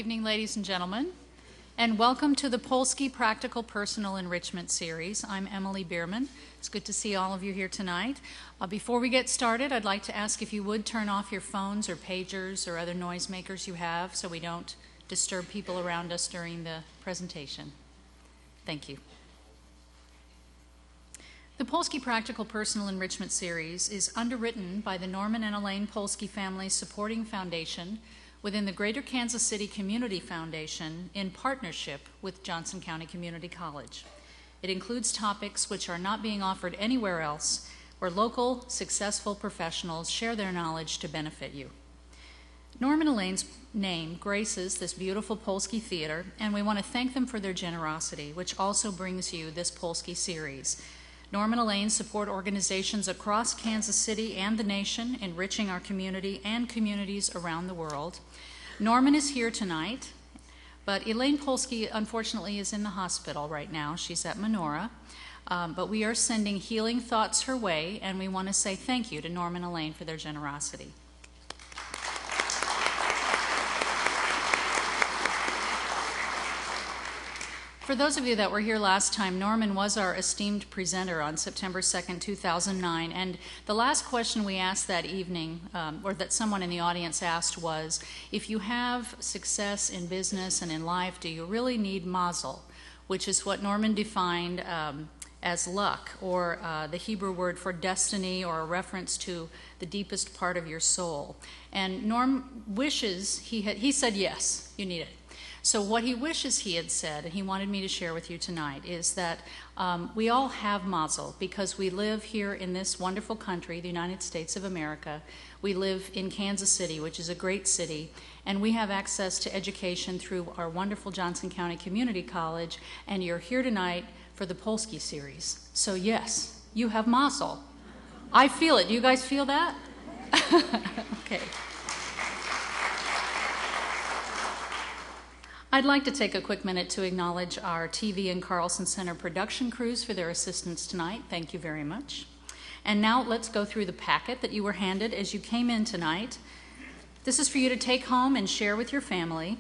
evening, ladies and gentlemen, and welcome to the Polsky Practical Personal Enrichment Series. I'm Emily Bierman. It's good to see all of you here tonight. Before we get started, I'd like to ask if you would turn off your phones or pagers or other noisemakers you have so we don't disturb people around us during the presentation. Thank you. The Polsky Practical Personal Enrichment Series is underwritten by the Norman and Elaine Polsky Family Supporting Foundation within the Greater Kansas City Community Foundation in partnership with Johnson County Community College. It includes topics which are not being offered anywhere else, where local, successful professionals share their knowledge to benefit you. Norm and Elaine's name graces this beautiful Polsky theater, and we want to thank them for their generosity, which also brings you this Polsky series. Norm and Elaine support organizations across Kansas City and the nation, enriching our community and communities around the world. Norman is here tonight, but Elaine Polsky, unfortunately, is in the hospital right now. She's at Menorah, but we are sending healing thoughts her way, and we want to say thank you to Norm and Elaine for their generosity. For those of you that were here last time, Norman was our esteemed presenter on September 2nd, 2009, and the last question we asked that evening, or that someone in the audience asked, was, if you have success in business and in life, do you really need mazel, which is what Norman defined as luck, or the Hebrew word for destiny, or a reference to the deepest part of your soul. And Norm wishes, he said yes, you need it. So what he wishes he had said, and he wanted me to share with you tonight, is that we all have mazel because we live here in this wonderful country, the United States of America. We live in Kansas City, which is a great city, and we have access to education through our wonderful Johnson County Community College, and you're here tonight for the Polsky series. So yes, you have mazel. I feel it. Do you guys feel that? Okay. I'd like to take a quick minute to acknowledge our TV and Carlson Center production crews for their assistance tonight. Thank you very much. And now let's go through the packet that you were handed as you came in tonight. This is for you to take home and share with your family.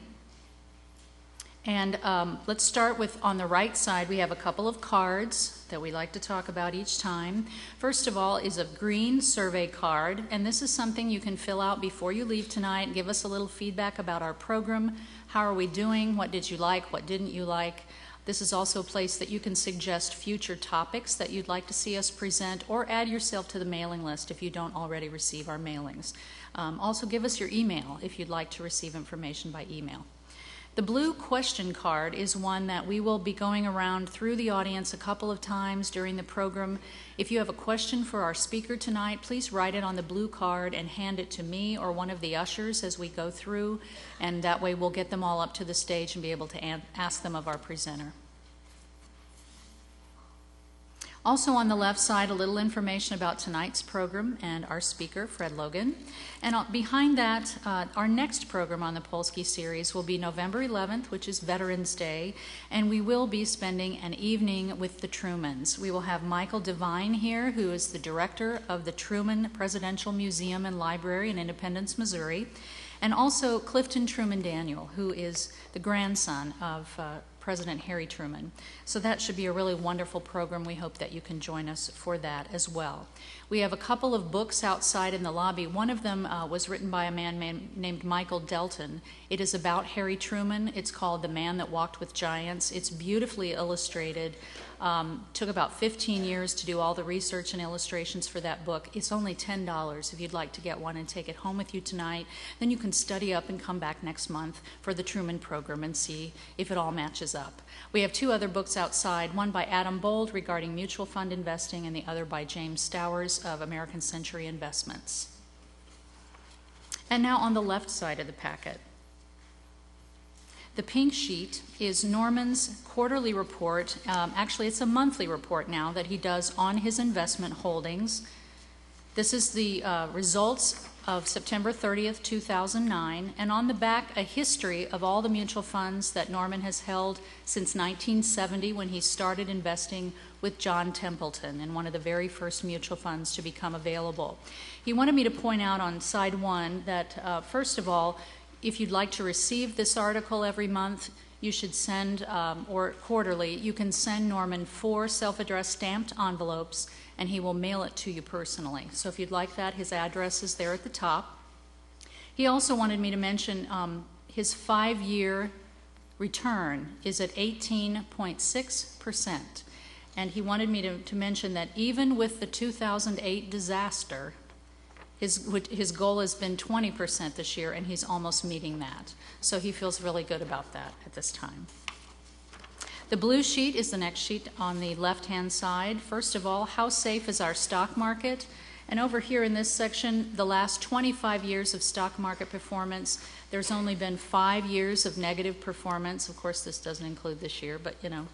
And let's start with, on the right side, we have a couple of cards that we like to talk about each time. First of all is a green survey card, and this is something you can fill out before you leave tonight and give us a little feedback about our program. How are we doing? What did you like? What didn't you like? This is also a place that you can suggest future topics that you'd like to see us present, or add yourself to the mailing list if you don't already receive our mailings. Also give us your email if you'd like to receive information by email. The blue question card is one that we will be going around through the audience a couple of times during the program. If you have a question for our speaker tonight, please write it on the blue card and hand it to me or one of the ushers as we go through, and that way we'll get them all up to the stage and be able to ask them of our presenter. Also on the left side, a little information about tonight's program and our speaker, Fred Logan. And behind that, our next program on the Polsky series will be November 11th, which is Veterans Day, and we will be spending an evening with the Trumans. We will have Michael Devine here, who is the director of the Truman Presidential Museum and Library in Independence, Missouri, and also Clifton Truman Daniel, who is the grandson of President Harry Truman. So that should be a really wonderful program. We hope that you can join us for that as well. We have a couple of books outside in the lobby. One of them was written by a man named Michael Delton. It is about Harry Truman. It's called The Man That Walked with Giants. It's beautifully illustrated. Took about 15 years to do all the research and illustrations for that book. It's only $10 if you'd like to get one and take it home with you tonight. Then you can study up and come back next month for the Truman program and see if it all matches up. We have two other books outside, one by Adam Bold regarding mutual fund investing and the other by James Stowers of American Century Investments. And now on the left side of the packet. The pink sheet is Norman's quarterly report. Actually, it's a monthly report now that he does on his investment holdings. This is the results of September 30th, 2009, and on the back, a history of all the mutual funds that Norman has held since 1970 when he started investing with John Templeton in one of the very first mutual funds to become available. He wanted me to point out on side one that, first of all, If you'd like to receive this article every month, you should send, or quarterly, you can send Norman 4 self-addressed stamped envelopes, and he will mail it to you personally. So if you'd like that, his address is there at the top. He also wanted me to mention his 5-year return is at 18.6%. And he wanted me to mention that even with the 2008 disaster, his goal has been 20% this year, and he's almost meeting that. So he feels really good about that at this time. The blue sheet is the next sheet on the left-hand side. First of all, how safe is our stock market? And over here in this section, the last 25 years of stock market performance, there's only been 5 years of negative performance. Of course, this doesn't include this year, but you know.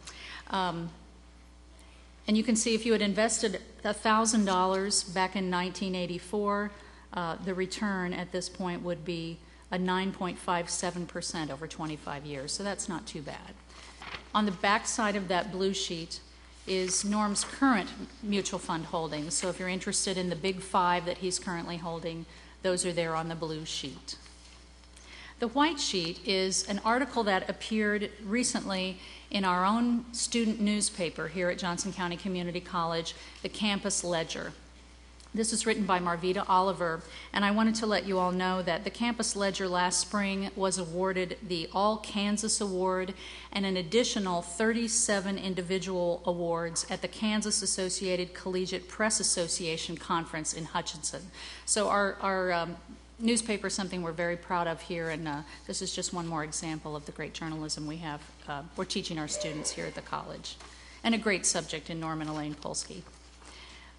And you can see if you had invested $1,000 back in 1984, the return at this point would be a 9.57% over 25 years. So that's not too bad. On the back side of that blue sheet is Norm's current mutual fund holdings. So if you're interested in the big 5 that he's currently holding, those are there on the blue sheet. The white sheet is an article that appeared recently in our own student newspaper here at Johnson County Community College, the Campus Ledger. This is written by Marvita Oliver, and I wanted to let you all know that the Campus Ledger last spring was awarded the All Kansas Award and an additional 37 individual awards at the Kansas Associated Collegiate Press Association Conference in Hutchinson. So our newspaper is something we're very proud of here, and this is just one more example of the great journalism we have. We're teaching our students here at the college, and a great subject in Norm and Elaine Polsky.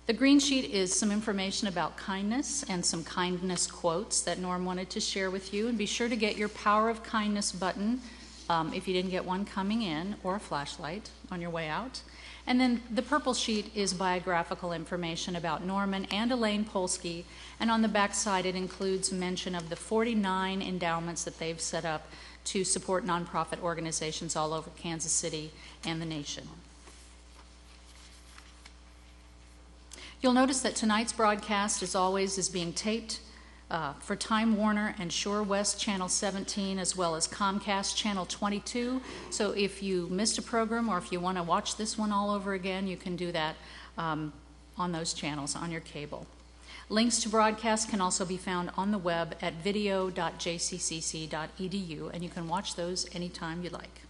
The green sheet is some information about kindness and some kindness quotes that Norm wanted to share with you, and be sure to get your Power of Kindness button if you didn't get one coming in, or a flashlight on your way out. And then the purple sheet is biographical information about Norman and Elaine Polsky, and on the back side it includes mention of the 49 endowments that they've set up to support nonprofit organizations all over Kansas City and the nation. You'll notice that tonight's broadcast, as always, is being taped for Time Warner and Shore West Channel 17, as well as Comcast Channel 22. So if you missed a program, or if you want to watch this one all over again, you can do that on those channels on your cable. Links to broadcasts can also be found on the web at video.jccc.edu, and you can watch those anytime you like.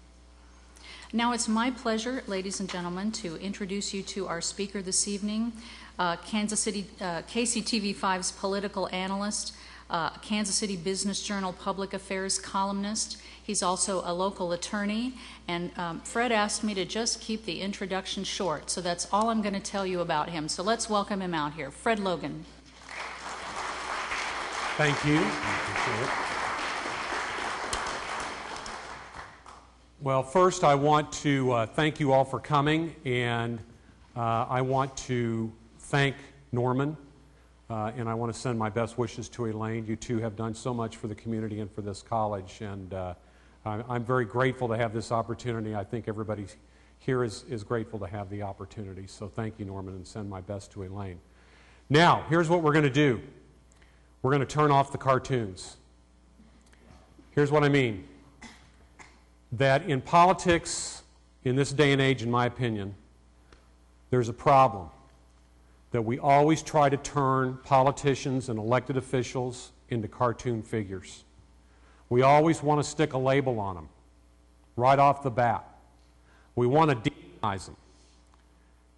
Now it's my pleasure, ladies and gentlemen, to introduce you to our speaker this evening, Kansas City KCTV5's political analyst, Kansas City Business Journal public affairs columnist. He's also a local attorney, and Fred asked me to just keep the introduction short, so that's all I'm going to tell you about him. So let's welcome him out here. Fred Logan. Thank you. Well, first I want to thank you all for coming, and I want to thank Norman, and I want to send my best wishes to Elaine. You two have done so much for the community and for this college, and I'm very grateful to have this opportunity. I think everybody here is grateful to have the opportunity, so thank you, Norman, and send my best to Elaine. Now, here's what we're going to do. We're going to turn off the cartoons. Here's what I mean. That in politics, in this day and age, in my opinion, there's a problem. That we always try to turn politicians and elected officials into cartoon figures. We always want to stick a label on them, right off the bat. We want to demonize them.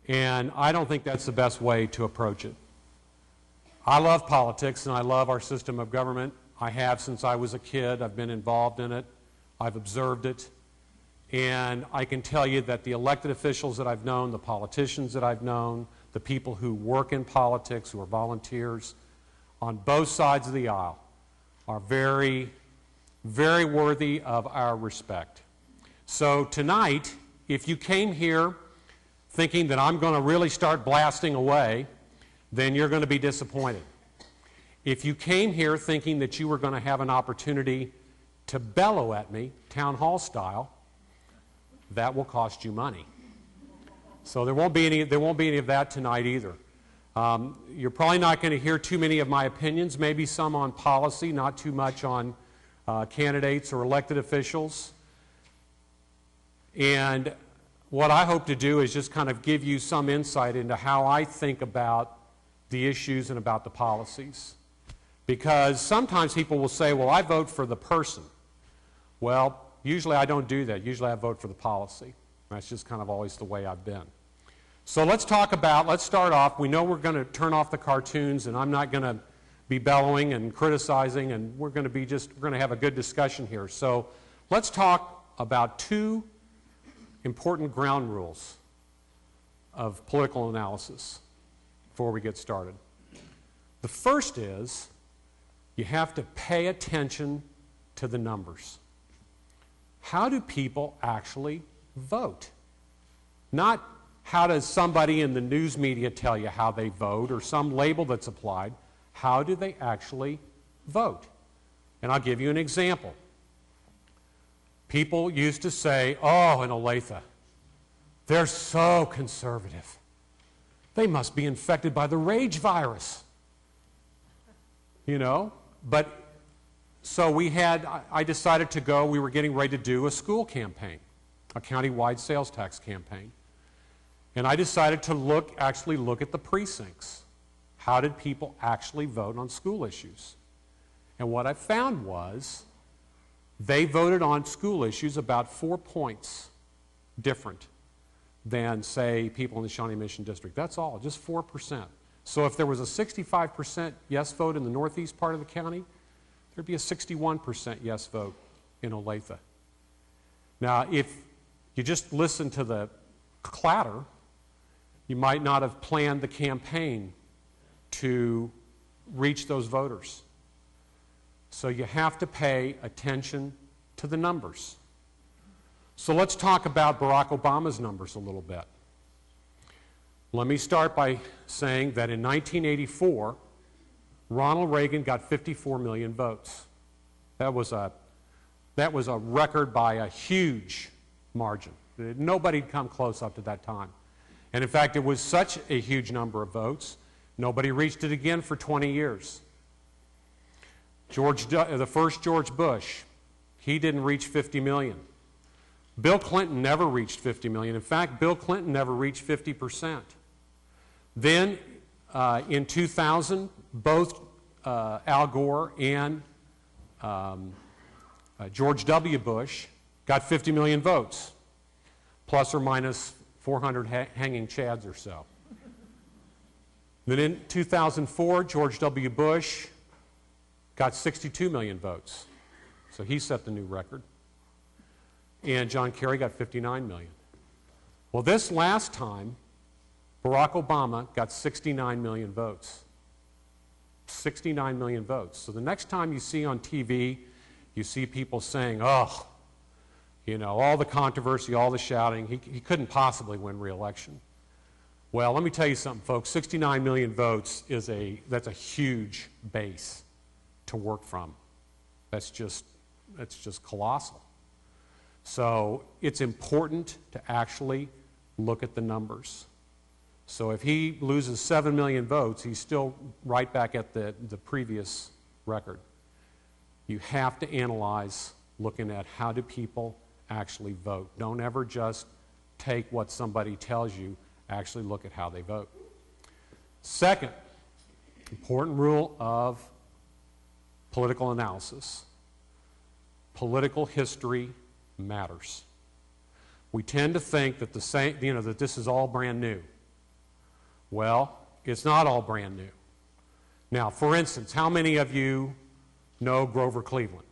And I don't think that's the best way to approach it. I love politics and I love our system of government. I have since I was a kid. I've been involved in it. I've observed it, and I can tell you that the elected officials that I've known, the politicians that I've known, the people who work in politics, who are volunteers, on both sides of the aisle, are very, very worthy of our respect. So tonight, if you came here thinking that I'm going to really start blasting away, then you're going to be disappointed. If you came here thinking that you were going to have an opportunity to bellow at me, town hall style, that will cost you money. So there won't be any of that tonight either. You're probably not going to hear too many of my opinions, maybe some on policy, not too much on candidates or elected officials. And what I hope to do is just kind of give you some insight into how I think about the issues and about the policies. Because sometimes people will say, well, I vote for the person. Well, usually I don't do that. Usually I vote for the policy. That's just kind of always the way I've been. So let's start off. We know we're going to turn off the cartoons, and I'm not going to be bellowing and criticizing, and we're going to have a good discussion here. So let's talk about two important ground rules of political analysis before we get started. The first is you have to pay attention to the numbers. How do people actually vote? Not how does somebody in the news media tell you how they vote or some label that's applied. How do they actually vote? And I'll give you an example. People used to say, oh, in Olathe, they're so conservative. They must be infected by the rage virus. You know? But so I decided to go, we were getting ready to do a school campaign, a county-wide sales tax campaign. And I decided to actually look at the precincts. How did people actually vote on school issues? And what I found was they voted on school issues about 4 points different than, say, people in the Shawnee Mission District. That's all, just 4%. So if there was a 65% yes vote in the northeast part of the county, there'd be a 61% yes vote in Olathe. Now, if you just listen to the clatter, you might not have planned the campaign to reach those voters. So you have to pay attention to the numbers. So let's talk about Barack Obama's numbers a little bit. Let me start by saying that in 1984, Ronald Reagan got 54 million votes. That was a record by a huge margin. Nobody had come close up to that time. And in fact, it was such a huge number of votes, nobody reached it again for 20 years. The first George Bush, he didn't reach 50 million. Bill Clinton never reached 50 million. In fact, Bill Clinton never reached 50%. Then, in 2000, both Al Gore and George W. Bush got 50 million votes, plus or minus 400 hanging chads or so. Then in 2004, George W. Bush got 62 million votes. So he set the new record. And John Kerry got 59 million. Well, this last time, Barack Obama got 69 million votes. 69 million votes. So the next time you see on TV, you see people saying, oh, you know, all the controversy, all the shouting, he couldn't possibly win re-election. Well, let me tell you something, folks. 69 million votes that's a huge base to work from. That's just colossal. So it's important to actually look at the numbers. So if he loses 7 million votes, he's still right back at the previous record. You have to analyze looking at how do people actually vote. Don't ever just take what somebody tells you, actually look at how they vote. Second, important rule of political analysis. Political history matters. We tend to think that that this is all brand new. Well, it's not all brand new. Now, for instance, how many of you know Grover Cleveland?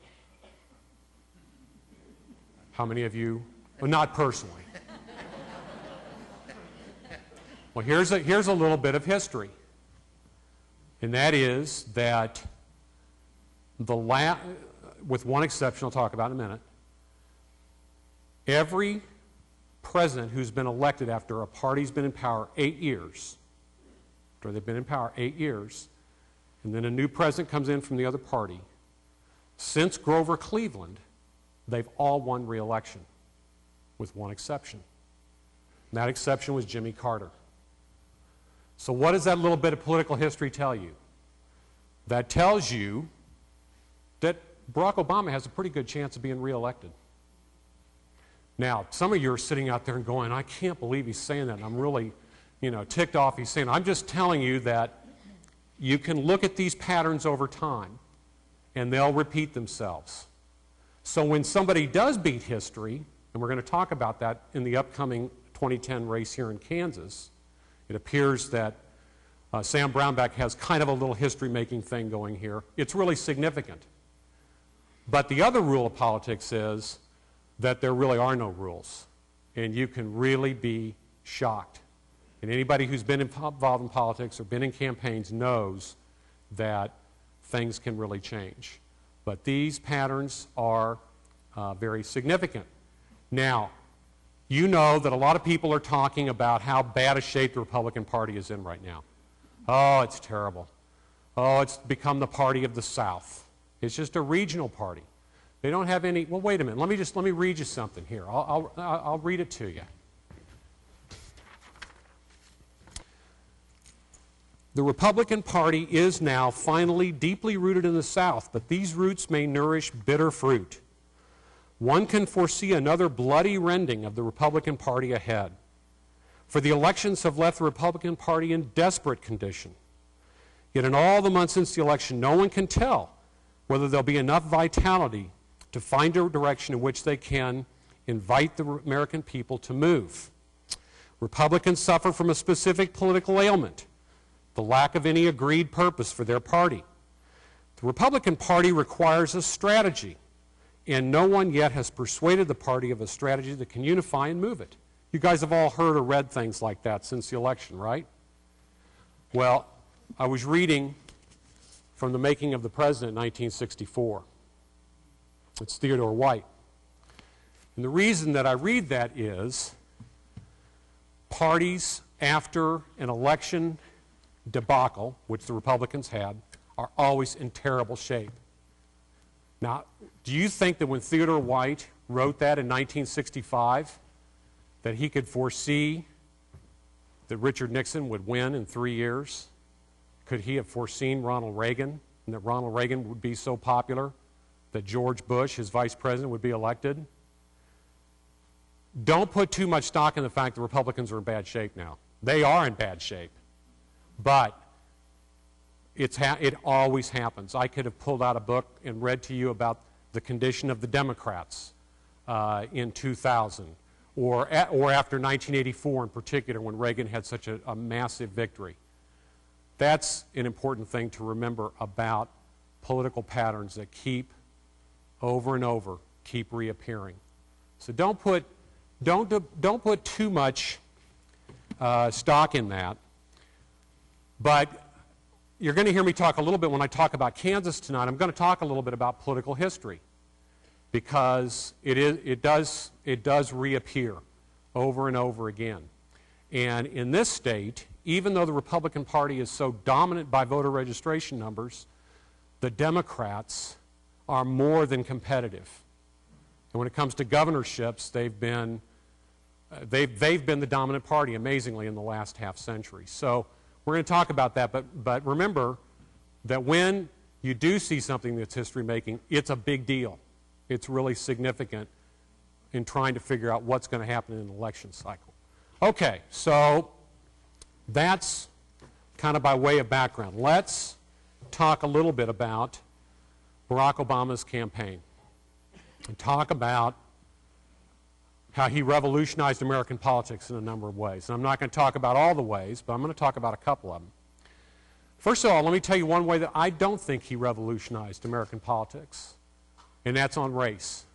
How many of you? Well, not personally. Well, here's a little bit of history. And that is that with one exception I'll talk about in a minute, every president who's been elected after a party's been in power 8 years, after they've been in power 8 years, and then a new president comes in from the other party, since Grover Cleveland, they've all won re-election, with one exception. And that exception was Jimmy Carter. So what does that little bit of political history tell you? That tells you that Barack Obama has a pretty good chance of being reelected. Now, some of you are sitting out there and going, I can't believe he's saying that, and I'm really, ticked off he's saying. I'm just telling you that you can look at these patterns over time, and they'll repeat themselves. So when somebody does beat history, and we're going to talk about that in the upcoming 2010 race here in Kansas, it appears that Sam Brownback has kind of a little history-making thing going here. It's really significant. But the other rule of politics is that there really are no rules, and you can really be shocked. And anybody who's been involved in politics or been in campaigns knows that things can really change. But these patterns are very significant. Now, you know that a lot of people are talking about how bad a shape the Republican Party is in right now. Oh, it's terrible. Oh, it's become the party of the South. It's just a regional party. They don't have any. Well, wait a minute. Let me read you something here. I'll read it to you. The Republican Party is now finally deeply rooted in the South, but these roots may nourish bitter fruit. One can foresee another bloody rending of the Republican Party ahead. For the elections have left the Republican Party in desperate condition. Yet in all the months since the election, no one can tell whether there'll be enough vitality to find a direction in which they can invite the American people to move. Republicans suffer from a specific political ailment, the lack of any agreed purpose for their party. The Republican Party requires a strategy, and no one yet has persuaded the party of a strategy that can unify and move it. You guys have all heard or read things like that since the election, right? Well, I was reading from The Making of the President in 1964. It's Theodore White. And the reason that I read that is parties after an election debacle, which the Republicans had, are always in terrible shape. Now, do you think that when Theodore White wrote that in 1965, that he could foresee that Richard Nixon would win in 3 years? Could he have foreseen Ronald Reagan, and that Ronald Reagan would be so popular that George Bush, his vice president, would be elected? Don't put too much stock in the fact that Republicans are in bad shape now. They are in bad shape. But it always happens. I could have pulled out a book and read to you about the condition of the Democrats in 2000, or after 1984 in particular, when Reagan had such a massive victory. That's an important thing to remember about political patterns that keep over and over, keep reappearing. So don't put too much stock in that. But you're going to hear me talk a little bit when I talk about Kansas tonight. I'm going to talk a little bit about political history, because it does reappear over and over again. And in this state, even though the Republican Party is so dominant by voter registration numbers, the Democrats are more than competitive. And when it comes to governorships, they've been the dominant party, amazingly, in the last half century. So we're going to talk about that, but remember that when you do see something that's history-making, it's a big deal. It's really significant in trying to figure out what's going to happen in an election cycle. Okay, so that's kind of by way of background. Let's talk a little bit about Barack Obama's campaign and talk about how he revolutionized American politics in a number of ways. And I'm not going to talk about all the ways, but I'm going to talk about a couple of them. First of all, let me tell you one way that I don't think he revolutionized American politics, and that's on race.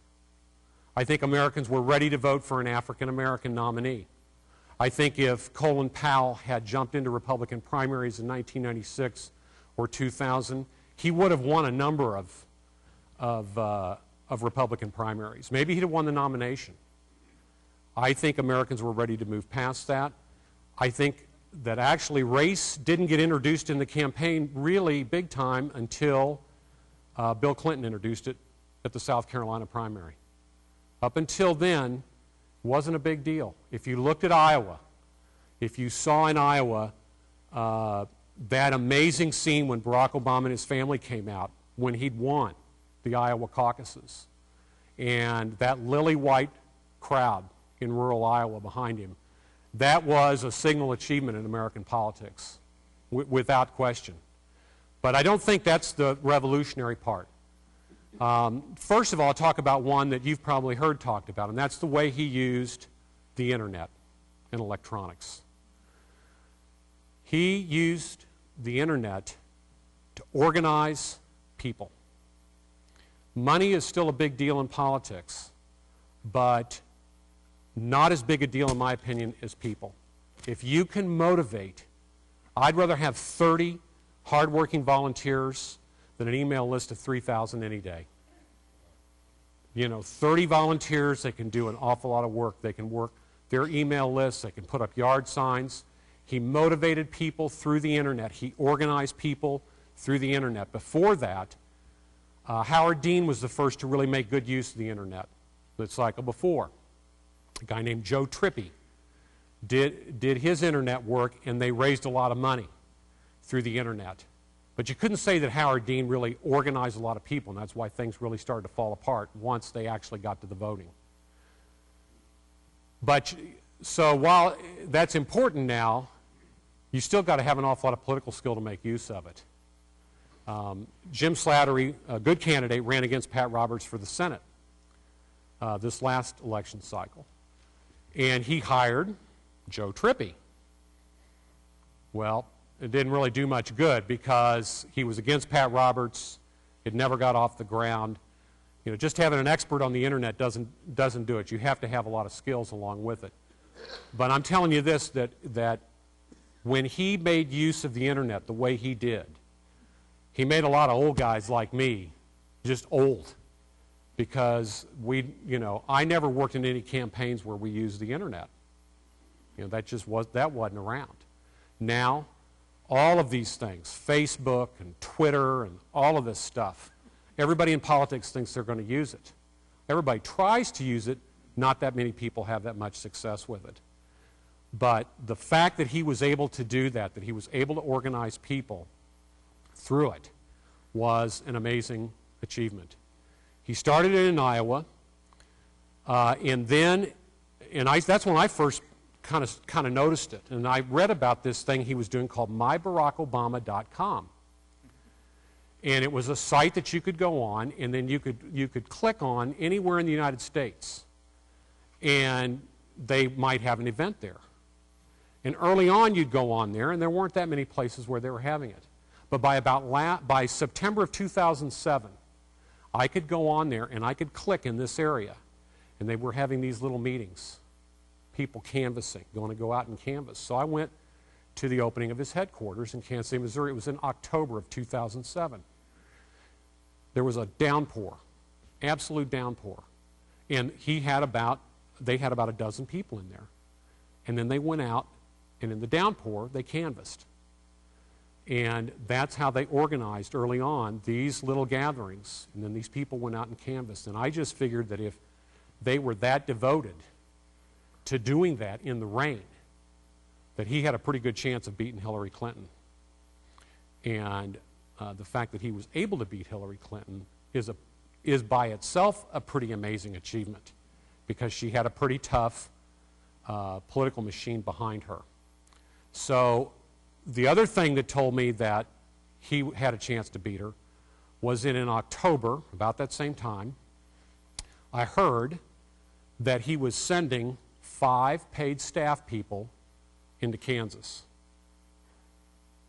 I think Americans were ready to vote for an African-American nominee. I think if Colin Powell had jumped into Republican primaries in 1996 or 2000, he would have won a number of Republican primaries. Maybe he'd have won the nomination. I think Americans were ready to move past that. I think that actually race didn't get introduced in the campaign really big time until Bill Clinton introduced it at the South Carolina primary. Up until then, it wasn't a big deal. If you looked at Iowa, if you saw in Iowa that amazing scene when Barack Obama and his family came out, when he'd won, the Iowa caucuses. And that lily-white crowd in rural Iowa behind him, that was a signal achievement in American politics, without question. But I don't think that's the revolutionary part. First of all, I'll talk about one that you've probably heard talked about, and that's the way he used the internet and electronics. He used the internet to organize people. Money is still a big deal in politics, but not as big a deal, in my opinion, as people. If you can motivate, I'd rather have 30 hardworking volunteers than an email list of 3,000 any day. You know, 30 volunteers, they can do an awful lot of work. They can work their email lists, they can put up yard signs. He motivated people through the internet. He organized people through the internet. Before that, Howard Dean was the first to really make good use of the internet. The cycle before, a guy named Joe Trippi did his internet work, and they raised a lot of money through the internet. But you couldn't say that Howard Dean really organized a lot of people, and that's why things really started to fall apart once they actually got to the voting. But so while that's important now, you still got to have an awful lot of political skill to make use of it. Jim Slattery, a good candidate, ran against Pat Roberts for the Senate this last election cycle. And he hired Joe Trippi. Well, it didn't really do much good because he was against Pat Roberts. It never got off the ground. You know, just having an expert on the internet doesn't do it. You have to have a lot of skills along with it. But I'm telling you this, that when he made use of the internet the way he did, he made a lot of old guys like me just old, because I never worked in any campaigns where we used the internet. You know, that wasn't around. Now, all of these things, Facebook and Twitter and all of this stuff, everybody in politics thinks they're going to use it. Everybody tries to use it. Not that many people have that much success with it. But the fact that he was able to do that he was able to organize people through it, was an amazing achievement. He started it in Iowa, and that's when I first kind of noticed it. And I read about this thing he was doing called MyBarackObama.com. And it was a site that you could go on, and then you could click on anywhere in the United States, and they might have an event there. And early on, you'd go on there, and there weren't that many places where they were having it. But by September of 2007, I could go on there and I could click in this area, and they were having these little meetings, people canvassing, going to go out and canvass. So I went to the opening of his headquarters in Kansas City, Missouri. It was in October of 2007. There was a downpour, absolute downpour, and they had about a dozen people in there. And then they went out, and in the downpour, they canvassed. And that's how they organized early on these little gatherings. And then these people went out and canvassed. And I just figured that if they were that devoted to doing that in the rain, that he had a pretty good chance of beating Hillary Clinton. And the fact that he was able to beat Hillary Clinton is by itself a pretty amazing achievement, because she had a pretty tough political machine behind her. So the other thing that told me that he had a chance to beat her was in October, about that same time, I heard that he was sending 5 paid staff people into Kansas.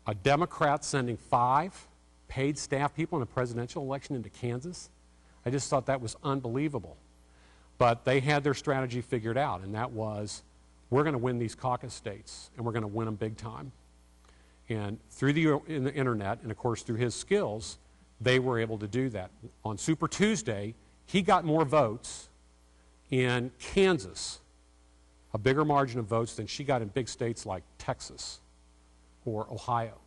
A Democrat sending 5 paid staff people in a presidential election into Kansas? I just thought that was unbelievable. But they had their strategy figured out, and that was, we're going to win these caucus states, and we're going to win them big time. And through the internet, and of course through his skills, they were able to do that. On Super Tuesday, he got more votes in Kansas, a bigger margin of votes than she got in big states like Texas or Ohio,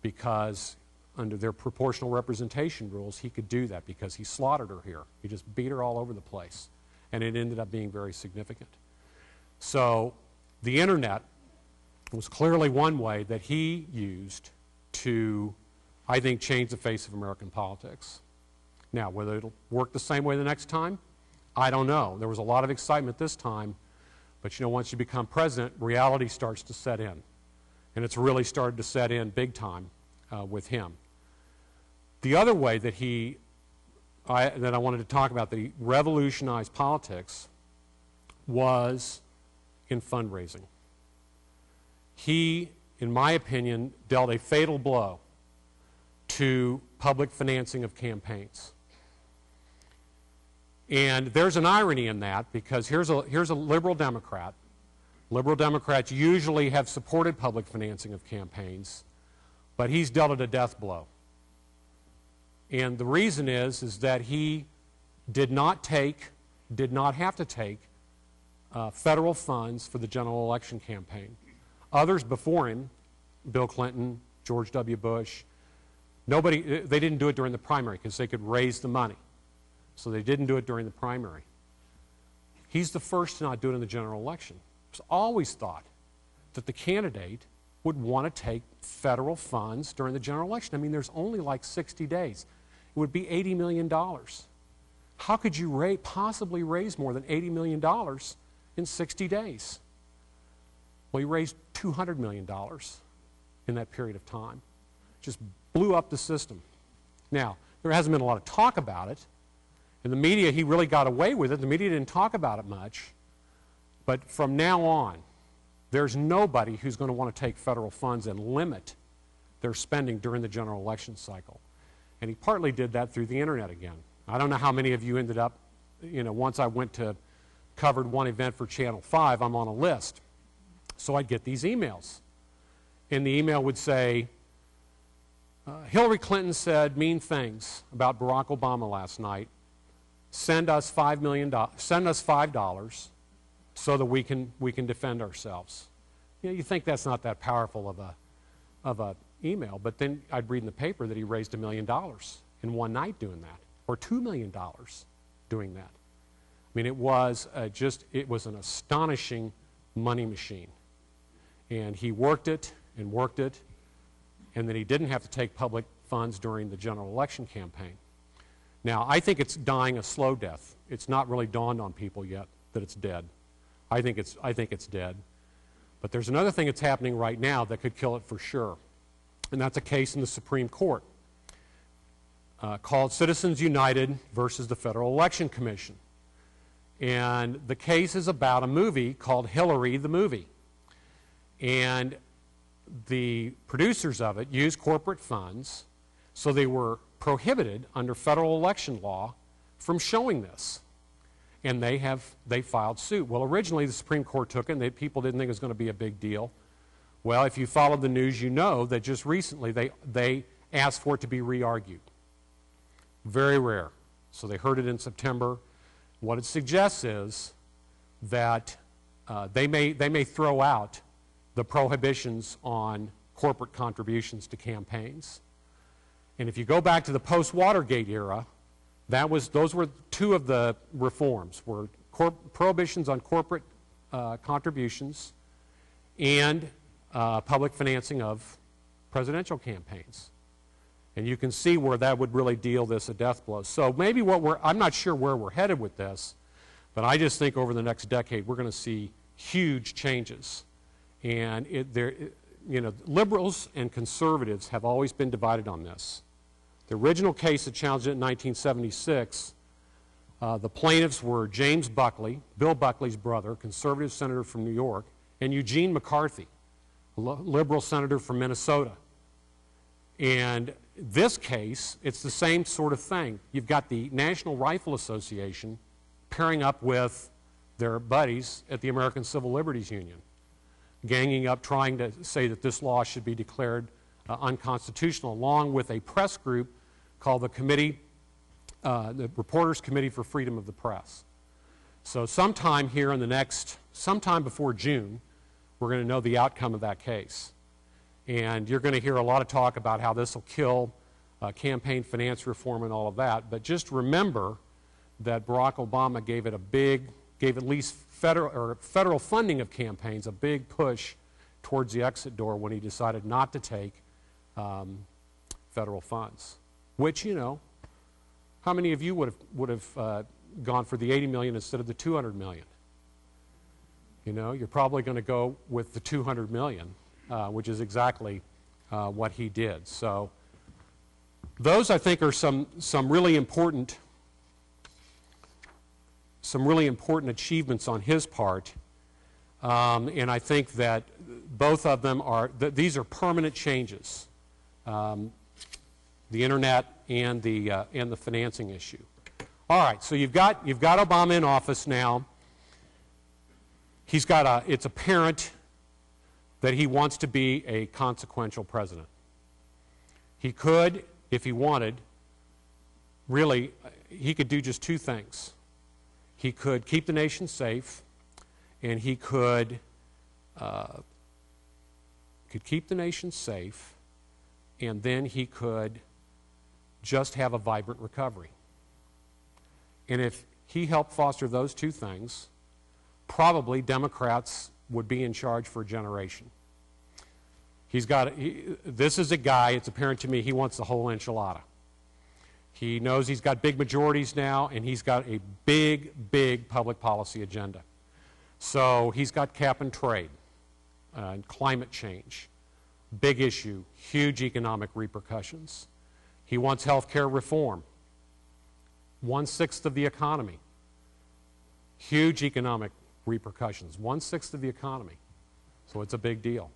because under their proportional representation rules, he could do that because he slaughtered her here. He just beat her all over the place, and it ended up being very significant. So the internet was clearly one way that he used to, I think, change the face of American politics. Now, whether it'll work the same way the next time, I don't know. There was a lot of excitement this time, but you know, once you become president, reality starts to set in. And it's really started to set in big time with him. The other way that I wanted to talk about that he revolutionized politics was in fundraising. He, in my opinion, dealt a fatal blow to public financing of campaigns. And there's an irony in that, because here's a liberal Democrat. Liberal Democrats usually have supported public financing of campaigns, but he's dealt it a death blow. And the reason is that he did not have to take federal funds for the general election campaign. Others before him, Bill Clinton, George W. Bush, they didn't do it during the primary because they could raise the money. So they didn't do it during the primary. He's the first to not do it in the general election. It was always thought that the candidate would want to take federal funds during the general election. I mean, there's only like 60 days. It would be $80 million. How could you possibly raise more than $80 million in 60 days? Well, he raised $200 million in that period of time. Just blew up the system. Now, there hasn't been a lot of talk about it. In the media, he really got away with it. The media didn't talk about it much. But from now on, there's nobody who's going to want to take federal funds and limit their spending during the general election cycle. And he partly did that through the internet again. I don't know how many of you ended up, once I covered one event for Channel 5, I'm on a list. So I'd get these emails. And the email would say, Hillary Clinton said mean things about Barack Obama last night. Send us $5 million. Send us $5 so that we can defend ourselves. You think that's not that powerful of a email, but then I'd read in the paper that he raised $1 million in one night doing that, or $2 million doing that. I mean, it was an astonishing money machine, and he worked it, and then he didn't have to take public funds during the general election campaign. Now, I think it's dying a slow death. It's not really dawned on people yet that it's dead. I think it's dead. But there's another thing that's happening right now that could kill it for sure, and that's a case in the Supreme Court called Citizens United versus the Federal Election Commission. And the case is about a movie called Hillary the Movie. And the producers of it used corporate funds, so they were prohibited under federal election law from showing this. And they filed suit. Well, originally the Supreme Court took it, and people didn't think it was going to be a big deal. Well, if you followed the news, you know that just recently they asked for it to be re-argued. Very rare. So they heard it in September. What it suggests is that they may throw out the prohibitions on corporate contributions to campaigns. And if you go back to the post-Watergate era, those were two of the reforms, were prohibitions on corporate contributions and public financing of presidential campaigns. And you can see where that would really deal this a death blow. So maybe I'm not sure where we're headed with this, but I just think over the next decade we're going to see huge changes. And liberals and conservatives have always been divided on this. The original case that challenged it in 1976, the plaintiffs were James Buckley, Bill Buckley's brother, conservative senator from New York, and Eugene McCarthy, a liberal senator from Minnesota. And this case, it's the same sort of thing. You've got the National Rifle Association pairing up with their buddies at the American Civil Liberties Union, ganging up, trying to say that this law should be declared unconstitutional, along with a press group called the Reporters Committee for Freedom of the Press. So sometime before June, we're going to know the outcome of that case. And you're going to hear a lot of talk about how this will kill campaign finance reform and all of that. But just remember that Barack Obama gave at least federal funding of campaigns a big push towards the exit door when he decided not to take federal funds, which, How many of you would have gone for the 80 million instead of the 200 million? You know, you're probably going to go with the 200 million, which is exactly what he did. So those, I think, are some really important achievements on his part, and I think that both of them these are permanent changes, the internet and the financing issue. All right, so you've got Obama in office now. It's apparent that he wants to be a consequential president. He could, if he wanted, really, he could do just two things. He could keep the nation safe, and he could keep the nation safe, and then he could just have a vibrant recovery. And if he helped foster those two things, probably Democrats would be in charge for a generation. This is a guy, it's apparent to me, he wants the whole enchilada. He knows he's got big majorities now, and he's got a big, big public policy agenda. So he's got cap and trade, and climate change, big issue, huge economic repercussions. He wants health care reform, 1/6 of the economy, huge economic repercussions, 1/6 of the economy. So it's a big deal.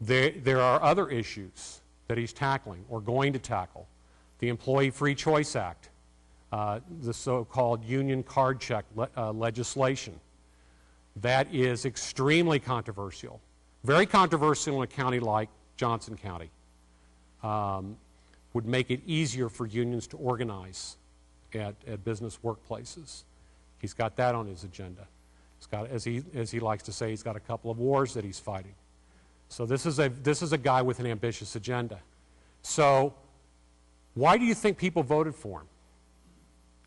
There are other issues that he's tackling or going to tackle. The Employee Free Choice Act, the so-called union card check legislation. That is extremely controversial. Very controversial in a county like Johnson County. Would make it easier for unions to organize at business workplaces. He's got that on his agenda. He's got, as he likes to say, he's got a couple of wars that he's fighting. So this is a guy with an ambitious agenda. So why do you think people voted for him?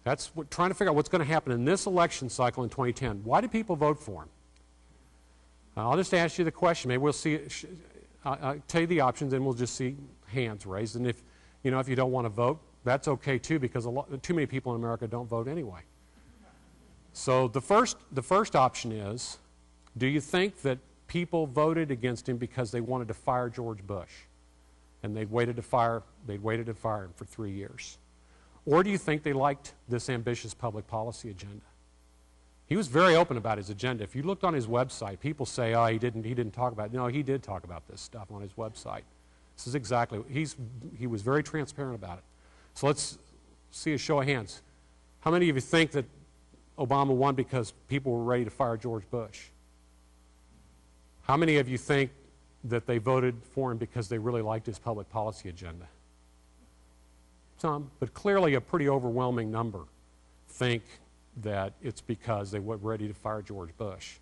That's trying to figure out what's going to happen in this election cycle in 2010. Why did people vote for him? I'll just ask you the question. Maybe we'll see. I'll tell you the options, and we'll just see hands raised. And if you don't want to vote, that's okay too, because too many people in America don't vote anyway. So the first option is, do you think that people voted against him because they wanted to fire George Bush, and they'd waited to fire him for 3 years? Or do you think they liked this ambitious public policy agenda? He was very open about his agenda. If you looked on his website, people say, oh, he didn't talk about it. No, he did talk about this stuff on his website. This is exactly, he was very transparent about it. So let's see a show of hands. How many of you think that Obama won because people were ready to fire George Bush? How many of you think that they voted for him because they really liked his public policy agenda? Some, but clearly a pretty overwhelming number think that it's because they were ready to fire George Bush.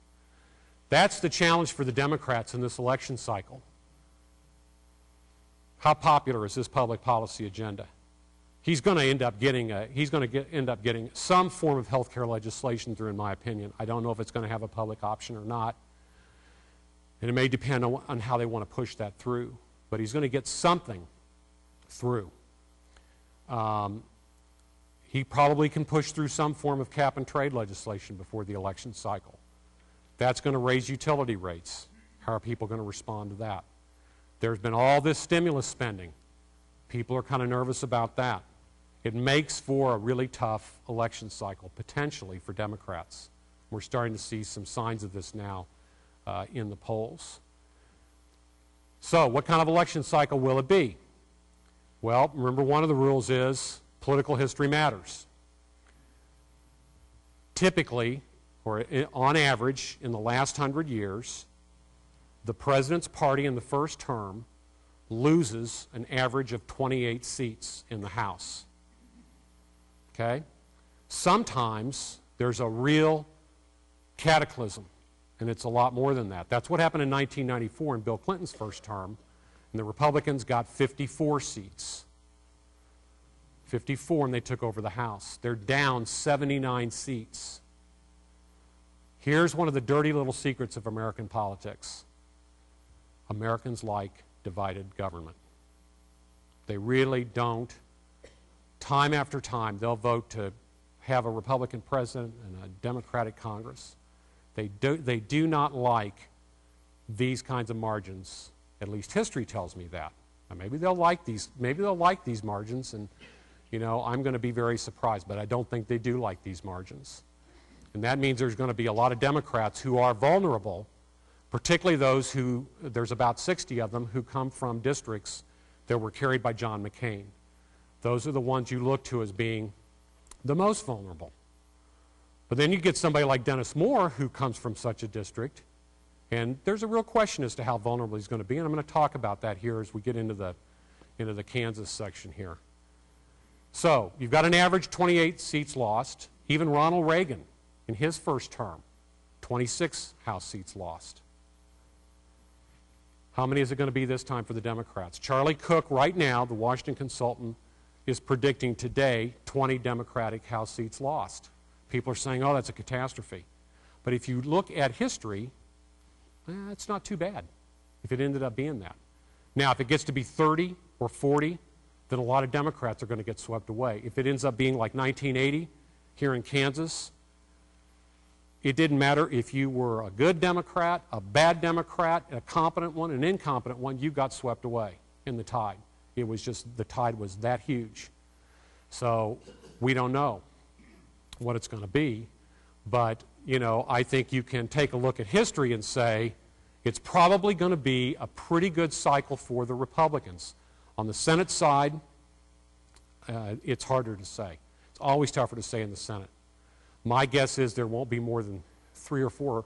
That's the challenge for the Democrats in this election cycle. How popular is this public policy agenda? He's going to end up getting some form of health care legislation through, in my opinion. I don't know if it's going to have a public option or not. And it may depend on how they want to push that through. But he's going to get something through. He probably can push through some form of cap and trade legislation before the election cycle. That's going to raise utility rates. How are people going to respond to that? There's been all this stimulus spending. People are kind of nervous about that. It makes for a really tough election cycle, potentially, for Democrats. We're starting to see some signs of this now in the polls. So, what kind of election cycle will it be? Well, remember, one of the rules is political history matters. Typically, or on average, in the last 100 years, the president's party in the first term loses an average of 28 seats in the House. Okay? Sometimes there's a real cataclysm, and it's a lot more than that. That's what happened in 1994 in Bill Clinton's first term, and the Republicans got 54 seats. 54, and they took over the House. They're down 79 seats. Here's one of the dirty little secrets of American politics. Americans like divided government. They really don't time after time, they'll vote to have a Republican president and a Democratic Congress. They do not like these kinds of margins. At least history tells me that. Now, maybe they'll like these margins, and I'm going to be very surprised, but I don't think they do like these margins. And that means there's going to be a lot of Democrats who are vulnerable, particularly those who, there's about 60 of them, who come from districts that were carried by John McCain. Those are the ones you look to as being the most vulnerable. But then you get somebody like Dennis Moore who comes from such a district, and there's a real question as to how vulnerable he's going to be, and I'm going to talk about that here as we get into the Kansas section here. So you've got an average 28 seats lost. Even Ronald Reagan, in his first term, 26 House seats lost. How many is it going to be this time for the Democrats? Charlie Cook, right now, the Washington Consultant, is predicting today 20 Democratic House seats lost. People are saying, oh, that's a catastrophe. But if you look at history, it's not too bad if it ended up being that. Now, if it gets to be 30 or 40, then a lot of Democrats are going to get swept away. If it ends up being like 1980 here in Kansas, it didn't matter if you were a good Democrat, a bad Democrat, a competent one, an incompetent one, you got swept away in the tide. It was just, the tide was that huge. So we don't know what it's going to be, but I think you can take a look at history and say it's probably going to be a pretty good cycle for the Republicans. On the Senate side, it's harder to say. It's always tougher to say in the Senate. My guess is there won't be more than 3 or 4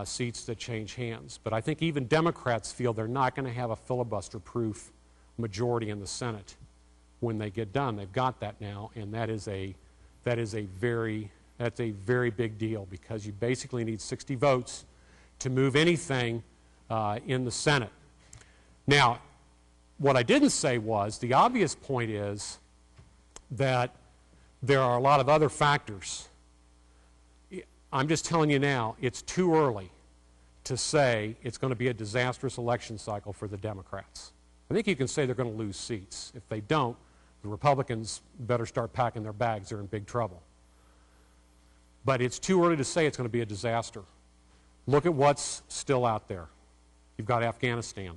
seats that change hands. But I think even Democrats feel they're not going to have a filibuster-proof majority in the Senate when they get done. They've got that now, and that's a very big deal, because you basically need 60 votes to move anything in the Senate. Now, what I didn't say was, the obvious point is that there are a lot of other factors. I'm just telling you now, it's too early to say it's going to be a disastrous election cycle for the Democrats. I think you can say they're going to lose seats. If they don't, the Republicans better start packing their bags. They're in big trouble. But it's too early to say it's going to be a disaster. Look at what's still out there. You've got Afghanistan.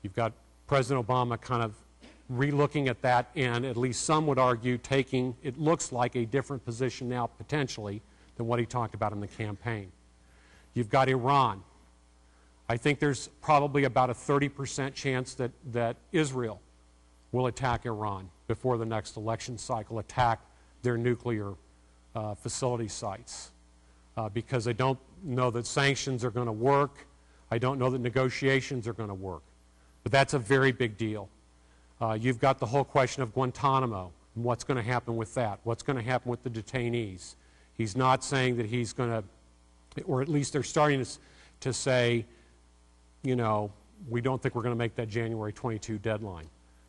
You've got President Obama kind of re-looking at that, and at least some would argue taking, it looks like, a different position now potentially than what he talked about in the campaign. You've got Iran. I think there's probably about a 30% chance that Israel will attack Iran before the next election cycle, attack their nuclear facility sites, because I don't know that sanctions are going to work. I don't know that negotiations are going to work. But that's a very big deal. You've got the whole question of Guantanamo and what's going to happen with that. What's going to happen with the detainees? He's not saying that he's going to, or at least they're starting to say, we don't think we're going to make that January 22 deadline.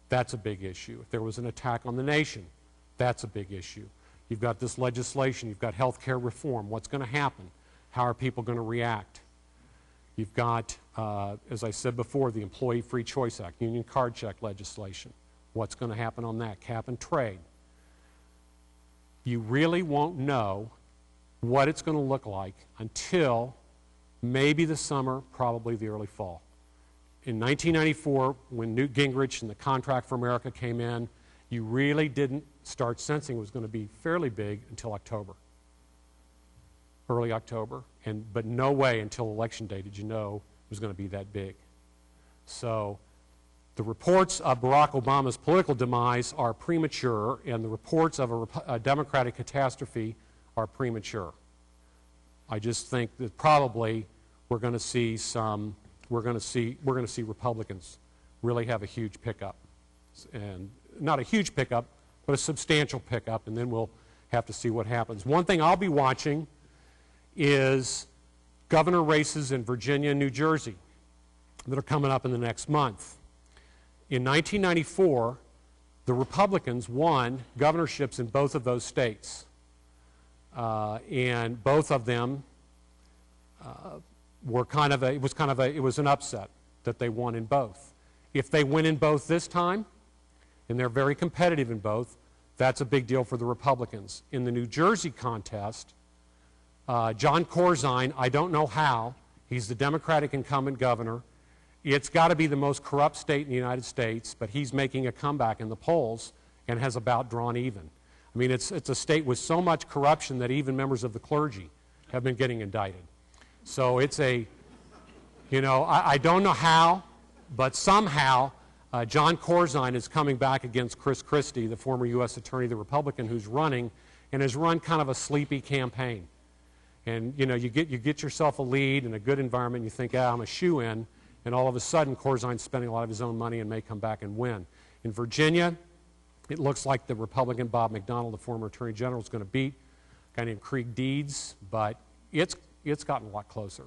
That's a big issue. If there was an attack on the nation, that's a big issue. You've got this legislation. You've got health care reform. What's going to happen? How are people going to react? You've got, as I said before, the Employee Free Choice Act, union card check legislation. What's going to happen on that? Cap and trade. You really won't know what it's going to look like until maybe the summer, probably the early fall. In 1994, when Newt Gingrich and the Contract for America came in, you really didn't start sensing it was going to be fairly big until October, early October. But no way until Election Day did you know it was going to be that big. So the reports of Barack Obama's political demise are premature, and the reports of a Democratic catastrophe are premature. I just think that probably we're going to see Republicans really have a huge pickup, and not a huge pickup, but a substantial pickup, and then we'll have to see what happens. One thing I'll be watching is governor races in Virginia and New Jersey that are coming up in the next month. In 1994, the Republicans won governorships in both of those states, and both of them were it was an upset that they won in both. If they win in both this time, and they're very competitive in both. That's a big deal for the Republicans. In the New Jersey contest, John Corzine, I don't know how, he's the Democratic incumbent governor. It's got to be the most corrupt state in the United States, but he's making a comeback in the polls and has about drawn even. I mean, it's a state with so much corruption that even members of the clergy have been getting indicted. So it's a, you know, I don't know how, but somehow John Corzine is coming back against Chris Christie, the former U.S. attorney, the Republican, who's running, and has run kind of a sleepy campaign. And, you know, you get yourself a lead in a good environment, you think, I'm a shoo-in, and all of a sudden Corzine's spending a lot of his own money and may come back and win. In Virginia, it looks like the Republican Bob McDonnell, the former attorney general, is going to beat a guy named Creek Deeds, but it's gotten a lot closer.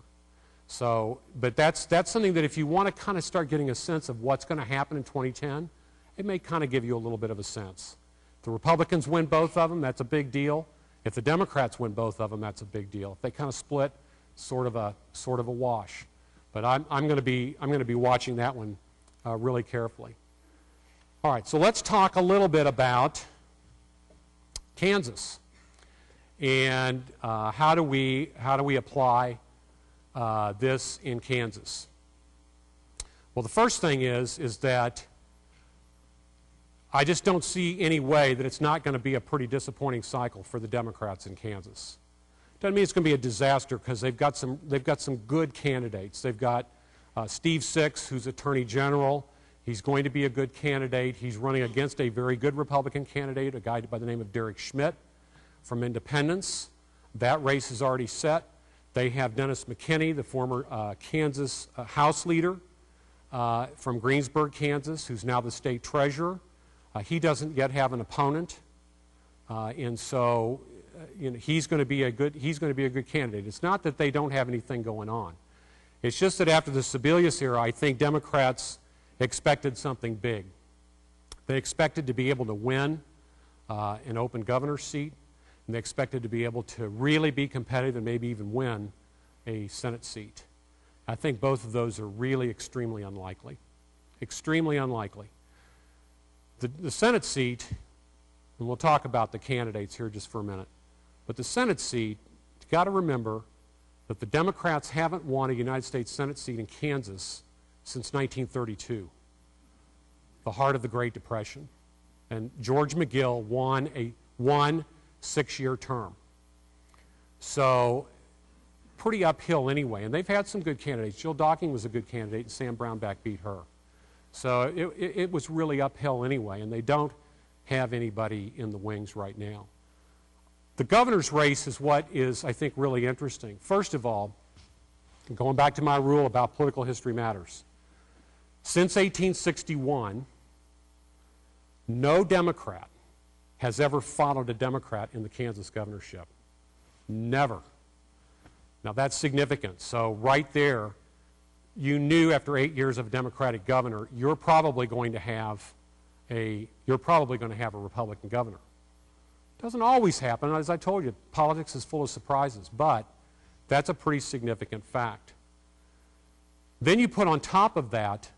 So, but that's something that if you want to kind of start getting a sense of what's going to happen in 2010, it may kind of give you a little bit of a sense. If the Republicans win both of them, that's a big deal. If the Democrats win both of them, that's a big deal. If they kind of split, sort of a wash. But I'm going to be watching that one really carefully. All right, so let's talk a little bit about Kansas and how do we apply this in Kansas. Well, the first thing is that I just don't see any way that it's not going to be a pretty disappointing cycle for the Democrats in Kansas. Doesn't mean it's going to be a disaster because they've got some good candidates. They've got Steve Six, who's Attorney General. He's going to be a good candidate. He's running against a very good Republican candidate, a guy by the name of Derek Schmidt from Independence. That race is already set. They have Dennis McKinney, the former Kansas House leader from Greensburg, Kansas, who's now the state treasurer. He doesn't yet have an opponent, and so you know, he's going to be a good candidate. It's not that they don't have anything going on. It's just that after the Sebelius era, I think Democrats expected something big. They expected to be able to win an open governor's seat, and they expected to be able to really be competitive and maybe even win a Senate seat. I think both of those are really extremely unlikely. Extremely unlikely. The Senate seat, and we'll talk about the candidates here just for a minute, but the Senate seat, you've got to remember that the Democrats haven't won a United States Senate seat in Kansas since 1932, the heart of the Great Depression. And George McGill won a 6-year term. So pretty uphill anyway. And they've had some good candidates. Jill Docking was a good candidate, and Sam Brownback beat her. So it was really uphill anyway, and they don't have anybody in the wings right now. The governor's race is what is, I think, really interesting. First of all, going back to my rule about political history matters. Since 1861, no Democrat has ever followed a Democrat in the Kansas governorship. Never. Now that's significant. So right there, you knew after 8 years of a Democratic governor, you're probably going to have a Republican governor. It doesn't always happen. As I told you, politics is full of surprises, but that's a pretty significant fact. Then you put on top of that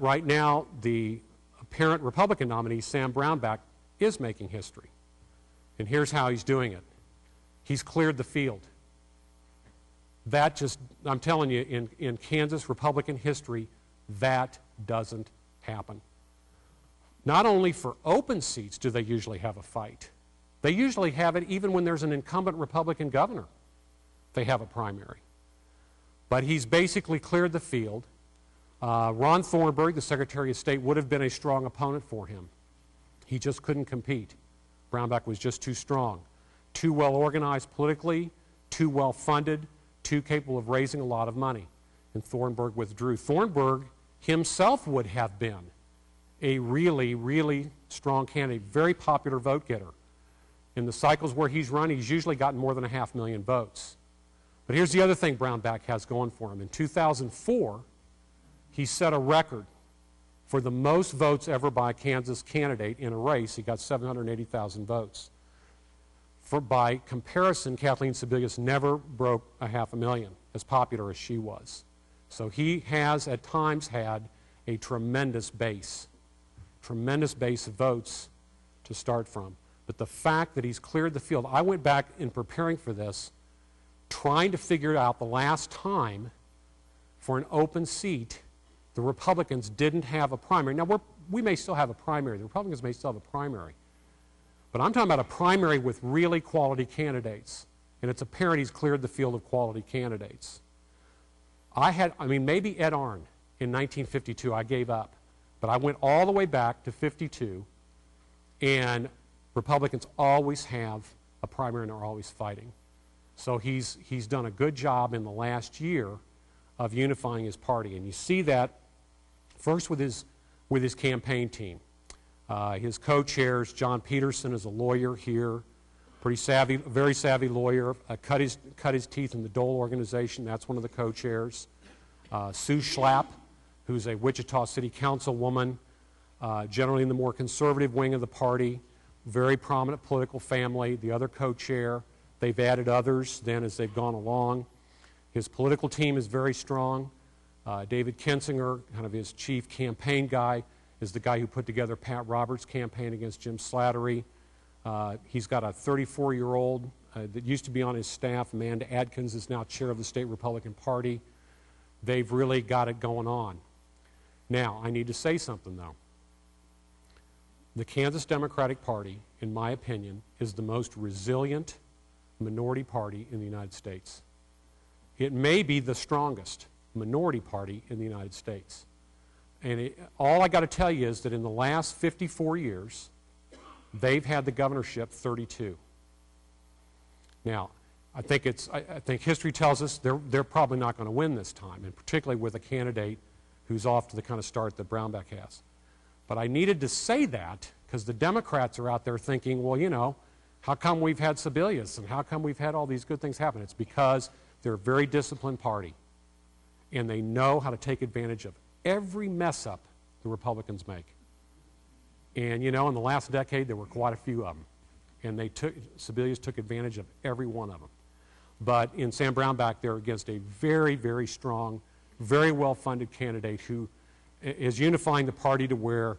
right now the apparent Republican nominee, Sam Brownback, is making history. And here's how he's doing it. He's cleared the field. That just, I'm telling you, in Kansas Republican history, that doesn't happen. Not only for open seats do they usually have a fight. They usually have it even when there's an incumbent Republican governor. They have a primary. But he's basically cleared the field. Ron Thornburg, the Secretary of State, would have been a strong opponent for him. He just couldn't compete. Brownback was just too strong. Too well organized politically, too well funded, too capable of raising a lot of money. And Thornburg withdrew. Thornburg himself would have been a really, really strong candidate, very popular vote getter. In the cycles where he's run, he's usually gotten more than 500,000 votes. But here's the other thing Brownback has going for him. In 2004, he set a record for the most votes ever by a Kansas candidate in a race. He got 780,000 votes. By comparison, Kathleen Sebelius never broke 500,000, as popular as she was. So he has at times had a tremendous base. tremendous base of votes to start from. But the fact that he's cleared the field, I went back in preparing for this, trying to figure out the last time for an open seat, the Republicans didn't have a primary. Now, we may still have a primary. The Republicans may still have a primary. But I'm talking about a primary with really quality candidates. And it's apparent he's cleared the field of quality candidates. Maybe Ed Arnn in 1952, I gave up. But I went all the way back to 52, and Republicans always have a primary and are always fighting. So he's done a good job in the last year of unifying his party. And you see that first with his campaign team. His co-chairs, John Peterson is a lawyer here, pretty savvy, very savvy lawyer, cut his teeth in the Dole organization. That's one of the co-chairs. Sue Schlapp, who's a Wichita City Councilwoman, generally in the more conservative wing of the party, very prominent political family, the other co-chair. They've added others then as they've gone along. His political team is very strong. David Kinzinger, kind of his chief campaign guy, is the guy who put together Pat Roberts' campaign against Jim Slattery. He's got a 34-year-old that used to be on his staff. Amanda Adkins is now chair of the state Republican Party. They've really got it going on. Now, I need to say something, though. The Kansas Democratic Party, in my opinion, is the most resilient minority party in the United States. It may be the strongest minority party in the United States. And all I got to tell you is that in the last 54 years, they've had the governorship 32. Now, I think history tells us they're probably not going to win this time, and particularly with a candidate who's off to the kind of start that Brownback has. But I needed to say that because the Democrats are out there thinking, well, you know, how come we've had Sebelius and how come we've had all these good things happen? It's because they're a very disciplined party, and they know how to take advantage of every mess-up the Republicans make. And, you know, in the last decade, there were quite a few of them. And Sebelius took advantage of every one of them. But in Sam Brownback, they're against a very, very strong, very well-funded candidate who is unifying the party to where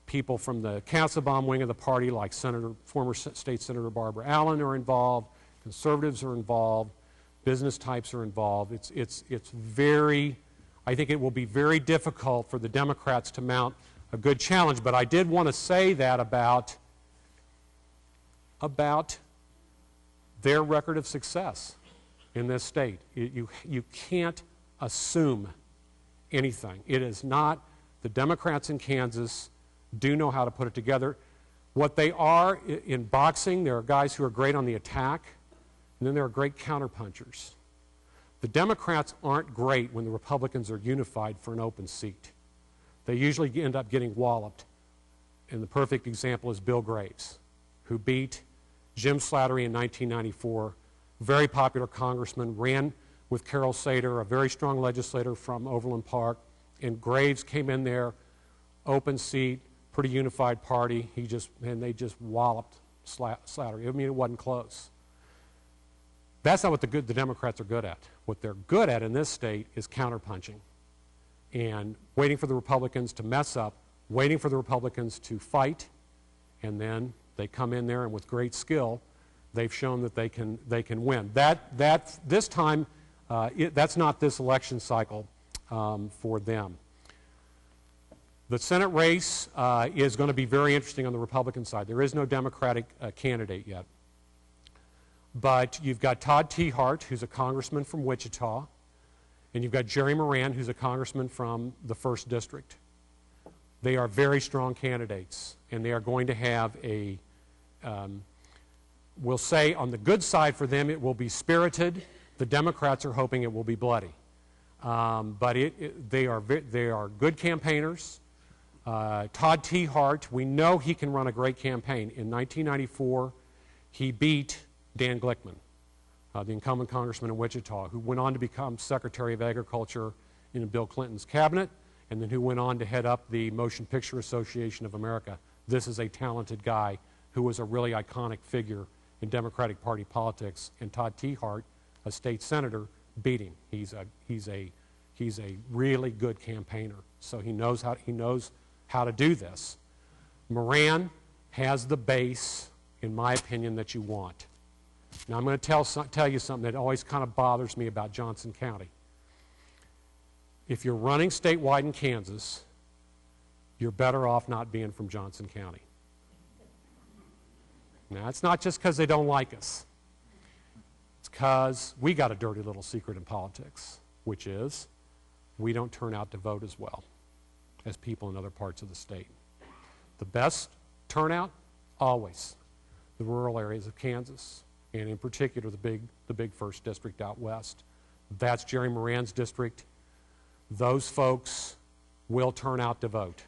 people from the Kassebaum wing of the party, like former State Senator Barbara Allen, are involved, conservatives are involved, business types are involved. It's very, I think it will be very difficult for the Democrats to mount a good challenge. But I did want to say that about their record of success in this state. You can't assume anything. It is not, the Democrats in Kansas do know how to put it together. What they are in boxing, there are guys who are great on the attack, and then there are great counterpunchers. The Democrats aren't great when the Republicans are unified for an open seat. They usually end up getting walloped. And the perfect example is Bill Graves, who beat Jim Slattery in 1994, very popular congressman, ran with Carol Sater, a very strong legislator from Overland Park, and Graves came in there, open seat, pretty unified party. They just walloped Slattery. I mean, it wasn't close. That's not what the Democrats are good at. What they're good at in this state is counterpunching and waiting for the Republicans to mess up, waiting for the Republicans to fight, and then they come in there and with great skill, they've shown that they can win. This time, that's not this election cycle for them. The Senate race is going to be very interesting on the Republican side. There is no Democratic candidate yet. But you've got Todd Tiahrt, who's a congressman from Wichita, and you've got Jerry Moran, who's a congressman from the 1st District. They are very strong candidates, and they are going to have we'll say on the good side for them it will be spirited. The Democrats are hoping it will be bloody. But they are good campaigners. Todd Tiahrt, we know he can run a great campaign. In 1994, he beat Dan Glickman, the incumbent congressman in Wichita, who went on to become Secretary of Agriculture in Bill Clinton's cabinet, and then who went on to head up the Motion Picture Association of America. This is a talented guy who was a really iconic figure in Democratic Party politics, and Todd Tiahrt, a state senator, beat him. He's a really good campaigner, so he knows how to do this. Moran has the base, in my opinion, that you want. Now, I'm going to tell you something that always kind of bothers me about Johnson County. If you're running statewide in Kansas, you're better off not being from Johnson County. Now, it's not just because they don't like us. It's because we got a dirty little secret in politics, which is we don't turn out to vote as well as people in other parts of the state. The best turnout, always, the rural areas of Kansas, and in particular the big first district out west. That's Jerry Moran's district. Those folks will turn out to vote.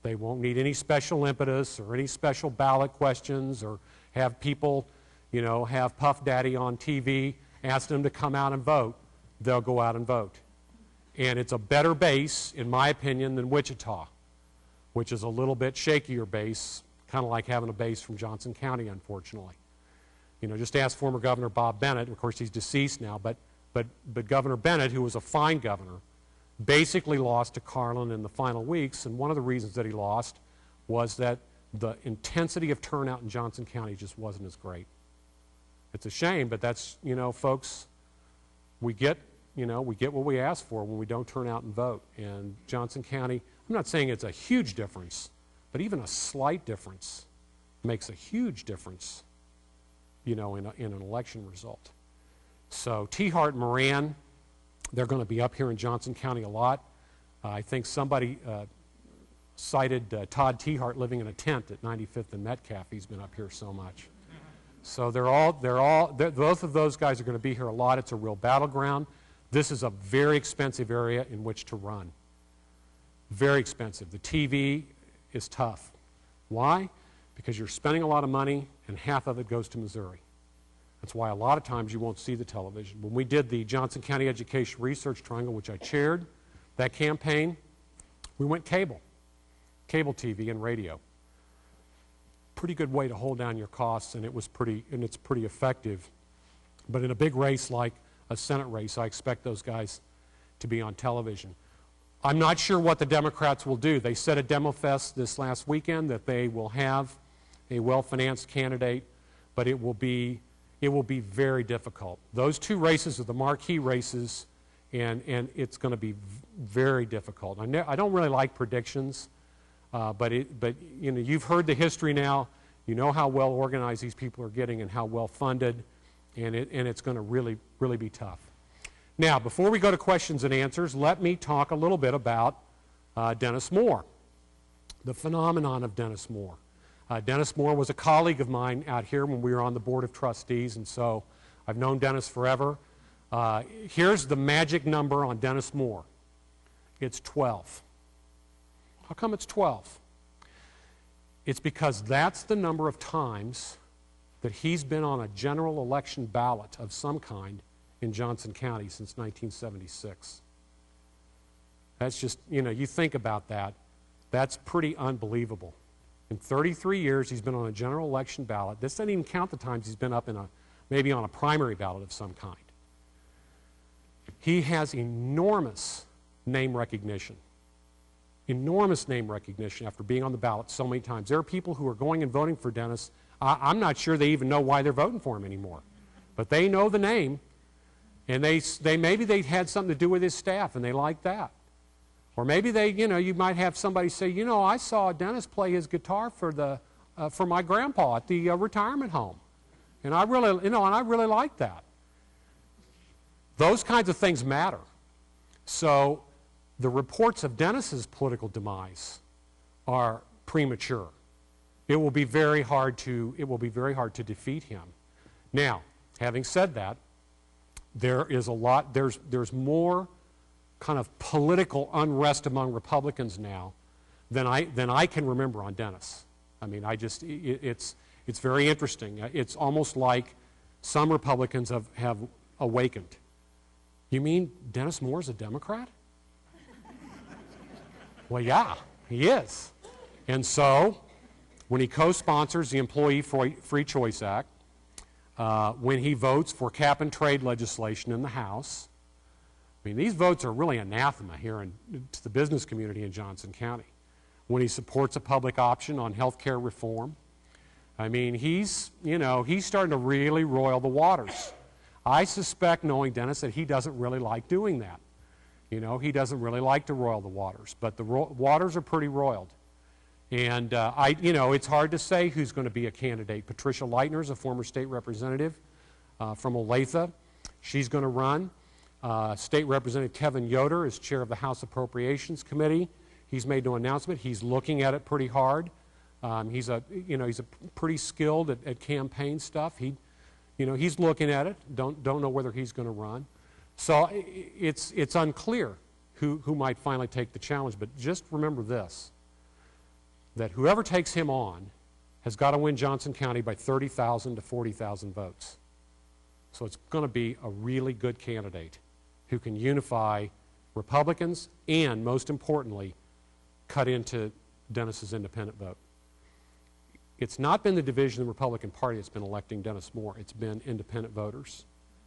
They won't need any special impetus or any special ballot questions or have people, you know, have Puff Daddy on TV ask them to come out and vote. They'll go out and vote. And it's a better base, in my opinion, than Wichita, which is a little bit shakier base, kind of like having a base from Johnson County, unfortunately. You know, just ask former Governor Bob Bennett. Of course, he's deceased now, but Governor Bennett, who was a fine governor, basically lost to Carlin in the final weeks, and one of the reasons that he lost was that the intensity of turnout in Johnson County just wasn't as great. It's a shame, but that's, you know, folks, we get what we ask for when we don't turn out and vote. And Johnson County, I'm not saying it's a huge difference, but even a slight difference makes a huge difference, you know, in an election result. So Tiahrt and Moran, they're going to be up here in Johnson County a lot. I think somebody cited Todd Tiahrt living in a tent at 95th and Metcalf. He's been up here so much. So both of those guys are going to be here a lot. It's a real battleground. This is a very expensive area in which to run. Very expensive. The TV is tough. Why? Because you're spending a lot of money and half of it goes to Missouri. That's why a lot of times you won't see the television. When we did the Johnson County Education Research Triangle, which I chaired, that campaign, we went cable TV and radio. Pretty good way to hold down your costs, and it's pretty effective. But in a big race like a Senate race, I expect those guys to be on television. I'm not sure what the Democrats will do. They said at DemoFest this last weekend that they will have a well-financed candidate, but it will be very difficult. Those two races are the marquee races, and it's going to be very difficult. I don't really like predictions, but you know, you've heard the history now. You know how well organized these people are getting and how well funded, and it's going to really be tough. Now, before we go to questions and answers, let me talk a little bit about Dennis Moore, the phenomenon of Dennis Moore. Dennis Moore was a colleague of mine out here when we were on the Board of Trustees, and so I've known Dennis forever. Here's the magic number on Dennis Moore. It's 12. How come it's 12? It's because that's the number of times that he's been on a general election ballot of some kind in Johnson County since 1976. That's just, you know, you think about that, that's pretty unbelievable. In 33 years, he's been on a general election ballot. This doesn't even count the times he's been up in maybe on a primary ballot of some kind. He has enormous name recognition. Enormous name recognition after being on the ballot so many times. There are people who are going and voting for Dennis. I'm not sure they even know why they're voting for him anymore. But they know the name, and maybe they had something to do with his staff, and they like that. Or maybe you might have somebody say, you know, I saw Dennis play his guitar for my grandpa at the retirement home, and I really like that. Those kinds of things matter. So the reports of Dennis's political demise are premature. It will be very hard to defeat him. Now, having said that, there's more kind of political unrest among Republicans now than I can remember on Dennis. I mean, it's very interesting. It's almost like some Republicans have awakened. You mean Dennis Moore's a Democrat? Well, yeah, he is. And so, when he co-sponsors the Employee Free Choice Act, when he votes for cap-and-trade legislation in the House, I mean, these votes are really anathema here to the business community in Johnson County. when he supports a public option on health care reform. I mean, he's starting to really roil the waters. I suspect, knowing Dennis, that he doesn't really like doing that. He doesn't really like to roil the waters, but the waters are pretty roiled. And it's hard to say who's going to be a candidate. Patricia Leitner is a former state representative from Olathe. She's going to run. State Representative Kevin Yoder is chair of the House Appropriations Committee. He's made no announcement. He's looking at it pretty hard. He's pretty skilled at campaign stuff. He's looking at it. Don't know whether he's going to run. So it's unclear who might finally take the challenge. But just remember this, that whoever takes him on has got to win Johnson County by 30,000 to 40,000 votes. So it's going to be a really good candidate who can unify Republicans and, most importantly, cut into Dennis's independent vote. It's not been the division of the Republican Party that's been electing Dennis Moore. It's been independent voters.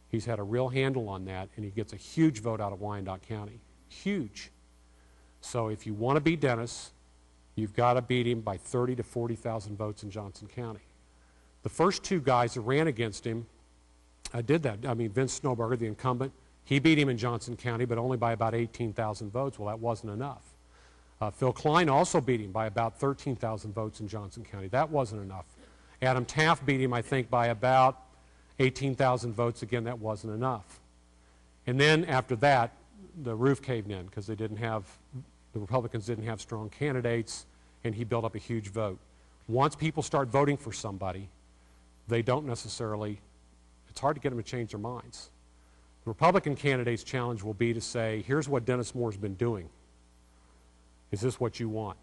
He's had a real handle on that, and he gets a huge vote out of Wyandotte County. Huge. So if you want to beat Dennis, you've got to beat him by 30 to 40,000 votes in Johnson County. The first two guys that ran against him did that. I mean, Vince Snowberger, the incumbent, he beat him in Johnson County, but only by about 18,000 votes. Well, that wasn't enough. Phil Klein also beat him by about 13,000 votes in Johnson County. That wasn't enough. Adam Taft beat him, I think, by about 18,000 votes. Again, that wasn't enough. And then after that, the roof caved in because the Republicans didn't have strong candidates, and he built up a huge vote. Once people start voting for somebody, they don't necessarily, it's hard to get them to change their minds. The Republican candidate's challenge will be to say, here's what Dennis Moore's been doing. Is this what you want?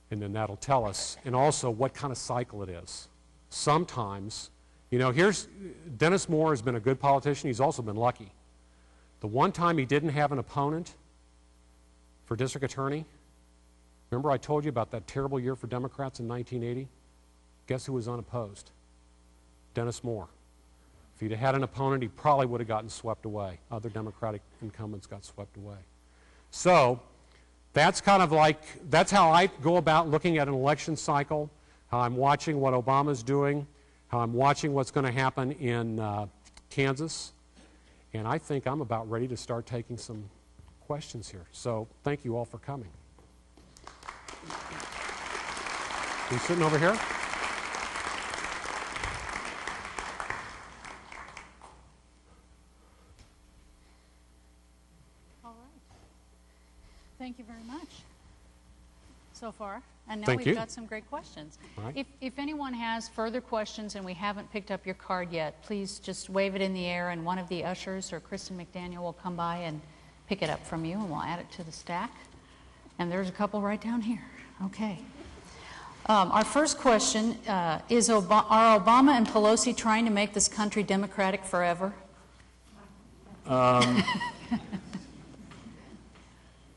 And then that'll tell us, and also what kind of cycle it is. Sometimes, Dennis Moore has been a good politician. He's also been lucky. The one time he didn't have an opponent for district attorney, remember I told you about that terrible year for Democrats in 1980? Guess who was unopposed? Dennis Moore. If he'd had an opponent, he probably would have gotten swept away. Other Democratic incumbents got swept away. So that's that's how I go about looking at an election cycle, how I'm watching what Obama's doing, how I'm watching what's going to happen in Kansas, and I think I'm about ready to start taking some questions here. So thank you all for coming. You sitting over here? Thank you very much so far. And now Thank we've you. got some great questions. Right. If anyone has further questions and we haven't picked up your card yet, please just wave it in the air and one of the ushers or Kristen McDaniel will come by and pick it up from you and we'll add it to the stack. And there's a couple right down here. Okay. Our first question is, are Obama and Pelosi trying to make this country democratic forever?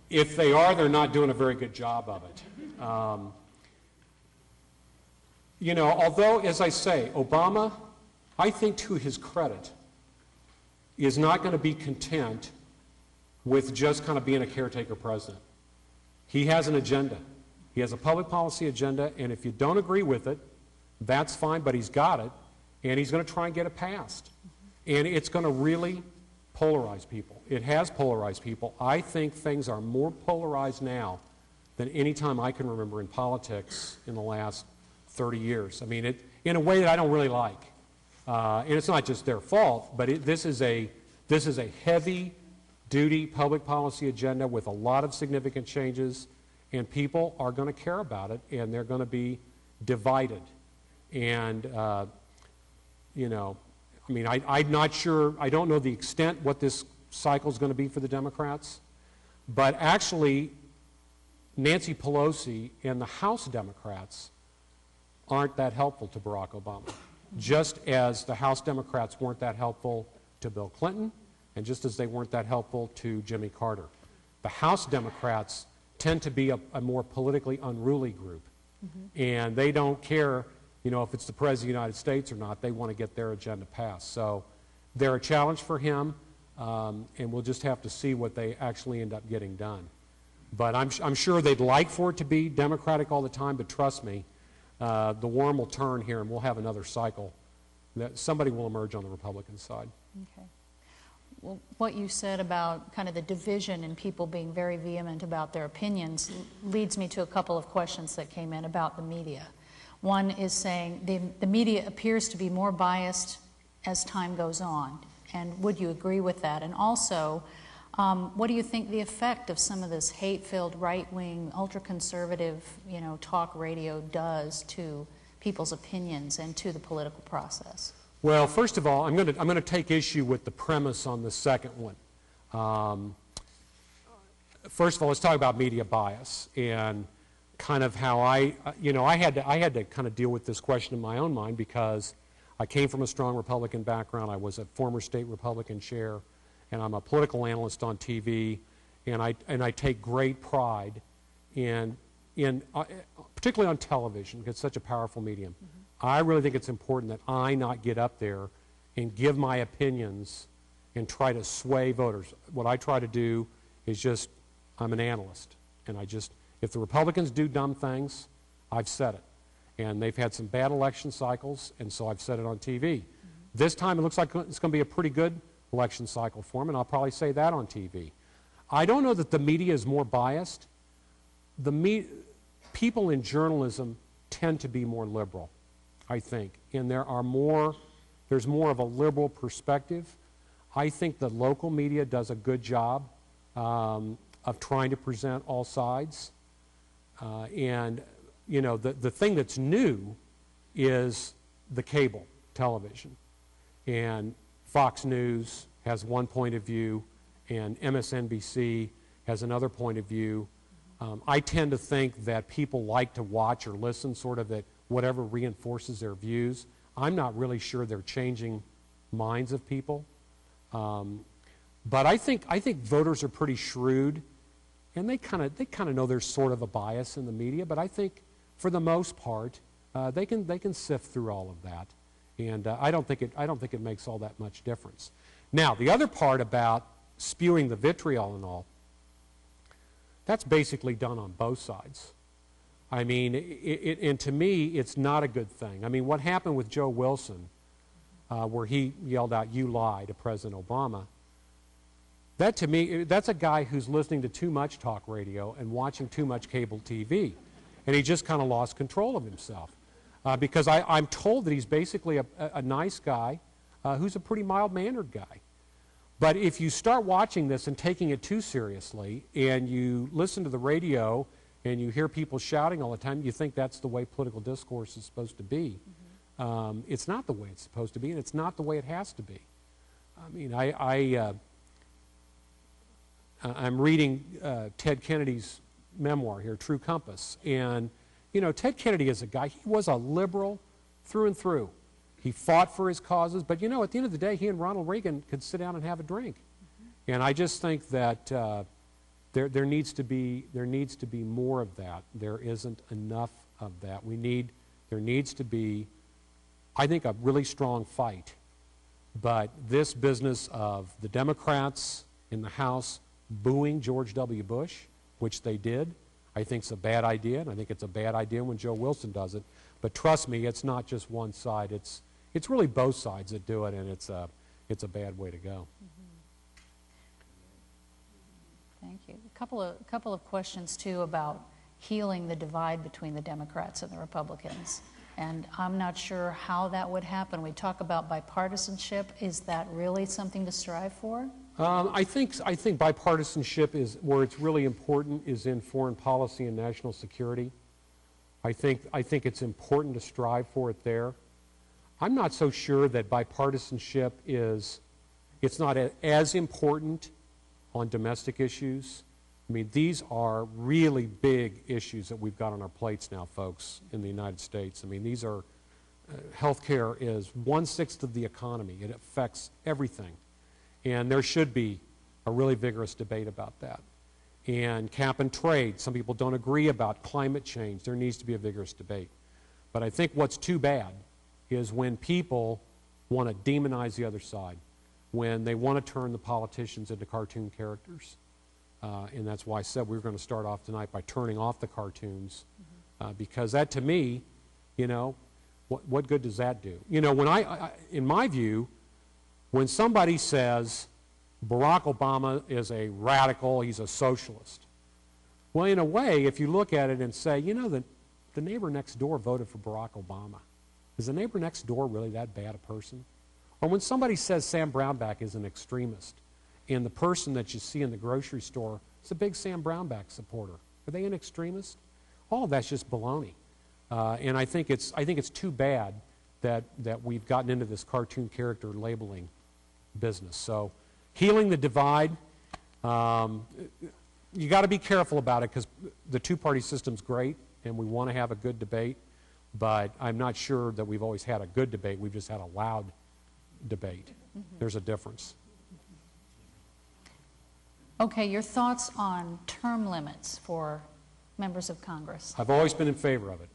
If they are, they're not doing a very good job of it. Although, as I say, Obama, I think to his credit, is not going to be content with just kind of being a caretaker president. He has an agenda. He has a public policy agenda, and if you don't agree with it, that's fine, but he's got it, and he's going to try and get it passed. And it's going to really polarize people. It has polarized people. I think things are more polarized now than any time I can remember in politics in the last 30 years. I mean, in a way that I don't really like. And it's not just their fault, but this is a heavy-duty public policy agenda with a lot of significant changes, and people are going to care about it, and they're going to be divided. And, I mean, I'm not sure, I don't know the extent what this cycle is going to be for the Democrats, but actually Nancy Pelosi and the House Democrats aren't that helpful to Barack Obama, just as the House Democrats weren't that helpful to Bill Clinton, and just as they weren't that helpful to Jimmy Carter. The House Democrats tend to be a more politically unruly group, and they don't care if it's the President of the United States or not. They want to get their agenda passed. So they're a challenge for him, and we'll just have to see what they actually end up getting done. But I'm sure they'd like for it to be Democratic all the time, but trust me, the worm will turn here and we'll have another cycle. That somebody will emerge on the Republican side. Okay. Well, what you said about kind of the division and people being very vehement about their opinions leads me to a couple of questions that came in about the media. One is saying the media appears to be more biased as time goes on, and would you agree with that? And also, what do you think the effect of some of this hate-filled, right-wing, ultra-conservative, talk radio does to people's opinions and to the political process? Well, first of all, I'm going to take issue with the premise on the second one. First of all, let's talk about media bias and kind of how I had to kind of deal with this question in my own mind because I came from a strong Republican background. I was a former state Republican chair, and I'm a political analyst on TV, and I take great pride in particularly on television, because it's such a powerful medium. Mm-hmm. I really think it's important that I not get up there and give my opinions and try to sway voters. What I try to do is just, I'm an analyst, and if the Republicans do dumb things, I've said it. And they've had some bad election cycles, and so I've said it on TV. Mm-hmm. This time it looks like it's going to be a pretty good election cycle for them, and I'll probably say that on TV. I don't know that the media is more biased. People in journalism tend to be more liberal, I think, and there's more of a liberal perspective. I think the local media does a good job of trying to present all sides. And, the thing that's new is the cable television. And Fox News has one point of view, and MSNBC has another point of view. I tend to think that people like to watch or listen sort of at whatever reinforces their views. I'm not really sure they're changing minds of people. But I think voters are pretty shrewd, and they kind of know there's sort of a bias in the media. But I think for the most part, they can sift through all of that, and I don't think it makes all that much difference. Now, the other part about spewing the vitriol and all, that's basically done on both sides. I mean, and to me, it's not a good thing. I mean, what happened with Joe Wilson, where he yelled out, "You lie," to President Obama, that to me, that's a guy who's listening to too much talk radio and watching too much cable TV. And he just kind of lost control of himself. Because I'm told that he's basically a nice guy who's a pretty mild-mannered guy. But if you start watching this and taking it too seriously, and you listen to the radio and you hear people shouting all the time, you think that's the way political discourse is supposed to be. Mm-hmm. It's not the way it's supposed to be, and it's not the way it has to be. I mean, I'm reading Ted Kennedy's memoir here, True Compass, and Ted Kennedy is a guy, he was a liberal through and through. He fought for his causes, but at the end of the day, he and Ronald Reagan could sit down and have a drink. Mm-hmm. And I just think that there needs to be more of that. There isn't enough of that. There needs to be, I think, a really strong fight. But this business of the Democrats in the House booing George W. Bush, which they did, I think it's a bad idea, and I think it's a bad idea when Joe Wilson does it. But trust me, it's not just one side. It's really both sides that do it, and it's a bad way to go. Mm-hmm. Thank you. A couple of questions too about healing the divide between the Democrats and the Republicans. And I'm not sure how that would happen. We talk about bipartisanship. Is that really something to strive for? I think bipartisanship is where it's really important is in foreign policy and national security. I think it's important to strive for it there. I'm not so sure that bipartisanship it's not as important on domestic issues. I mean, these are really big issues that we've got on our plates now, folks, in the United States. I mean, these are, healthcare is 1/6 of the economy. It affects everything. And there should be a really vigorous debate about that. And cap and trade, some people don't agree about climate change. There needs to be a vigorous debate. But I think what's too bad is when people want to demonize the other side, when they want to turn the politicians into cartoon characters. And that's why I said we were going to start off tonight by turning off the cartoons, because that, to me, you know, what good does that do? You know, when in my view, when somebody says Barack Obama is a radical, he's a socialist, well, in a way, if you look at it and say, you know, the neighbor next door voted for Barack Obama, is the neighbor next door really that bad a person? Or when somebody says Sam Brownback is an extremist, and the person that you see in the grocery store is a big Sam Brownback supporter, are they an extremist? All of that's just baloney. And I think it's too bad that we've gotten into this cartoon character labeling business. So healing the divide, you got to be careful about it, because the two-party system's great and we want to have a good debate, but I'm not sure that we've always had a good debate. We've just had a loud debate. There's a difference. Okay, your thoughts on term limits for members of Congress? I've always been in favor of it.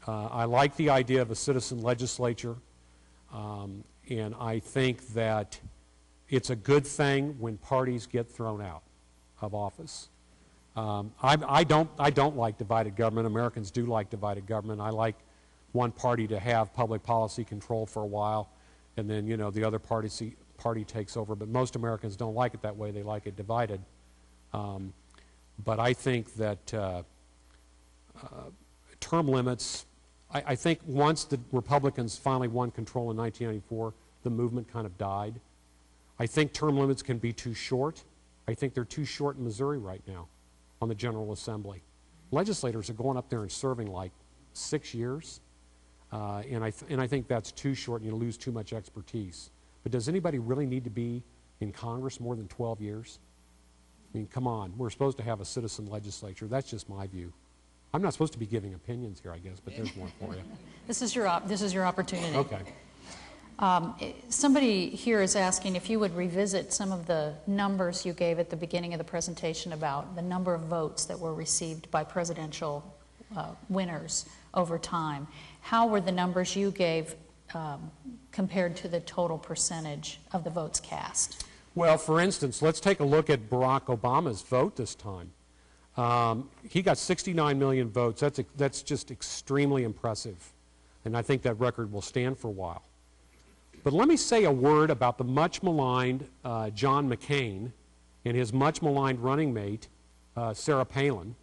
I like the idea of a citizen legislature, and I think that it's a good thing when parties get thrown out of office. I don't like divided government. Americans do like divided government. I like one party to have public policy control for a while, and then, you know, the other party takes over. But most Americans don't like it that way. They like it divided. But I think that term limits, I think once the Republicans finally won control in 1994, the movement kind of died. I think term limits can be too short. I think they're too short in Missouri right now on the General Assembly. Legislators are going up there and serving like 6 years, and I think that's too short, and you lose too much expertise. But does anybody really need to be in Congress more than 12 years? I mean, come on. We're supposed to have a citizen legislature. That's just my view. I'm not supposed to be giving opinions here, I guess, but there's one for you. This is your opportunity. Okay. Somebody here is asking if you would revisit some of the numbers you gave at the beginning of the presentation about the number of votes that were received by presidential winners over time. How were the numbers you gave compared to the total percentage of the votes cast? Well, for instance, let's take a look at Barack Obama's vote this time. He got 69 million votes. That's just extremely impressive, and I think that record will stand for a while. But let me say a word about the much maligned John McCain and his much maligned running mate, Sarah Palin.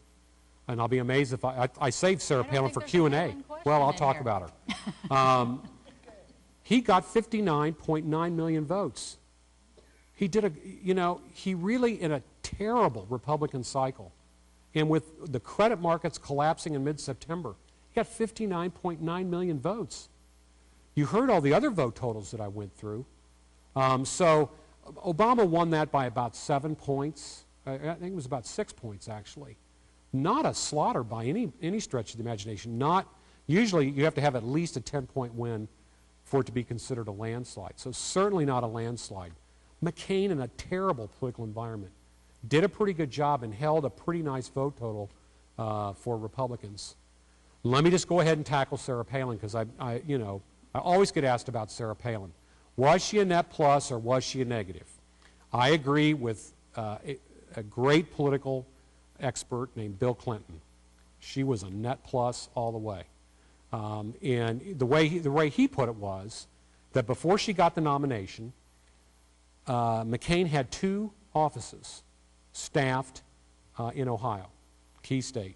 And I'll be amazed if I saved Sarah Palin for Q&A. Well, I'll talk about her. He got 59.9 million votes. He did he really, in a terrible Republican cycle, and with the credit markets collapsing in mid-September, he got 59.9 million votes. You heard all the other vote totals that I went through. So Obama won that by about 7 points. I think it was about 6 points, actually. Not a slaughter by any stretch of the imagination. Usually you have to have at least a 10-point win for it to be considered a landslide. So certainly not a landslide. McCain, in a terrible political environment, did a pretty good job and held a pretty nice vote total for Republicans. Let me just go ahead and tackle Sarah Palin, because I always get asked about Sarah Palin. Was she a net plus or was she a negative? I agree with a great political expert named Bill Clinton. She was a net plus all the way. And the way he put it was that before she got the nomination, McCain had 2 offices staffed in Ohio, key state.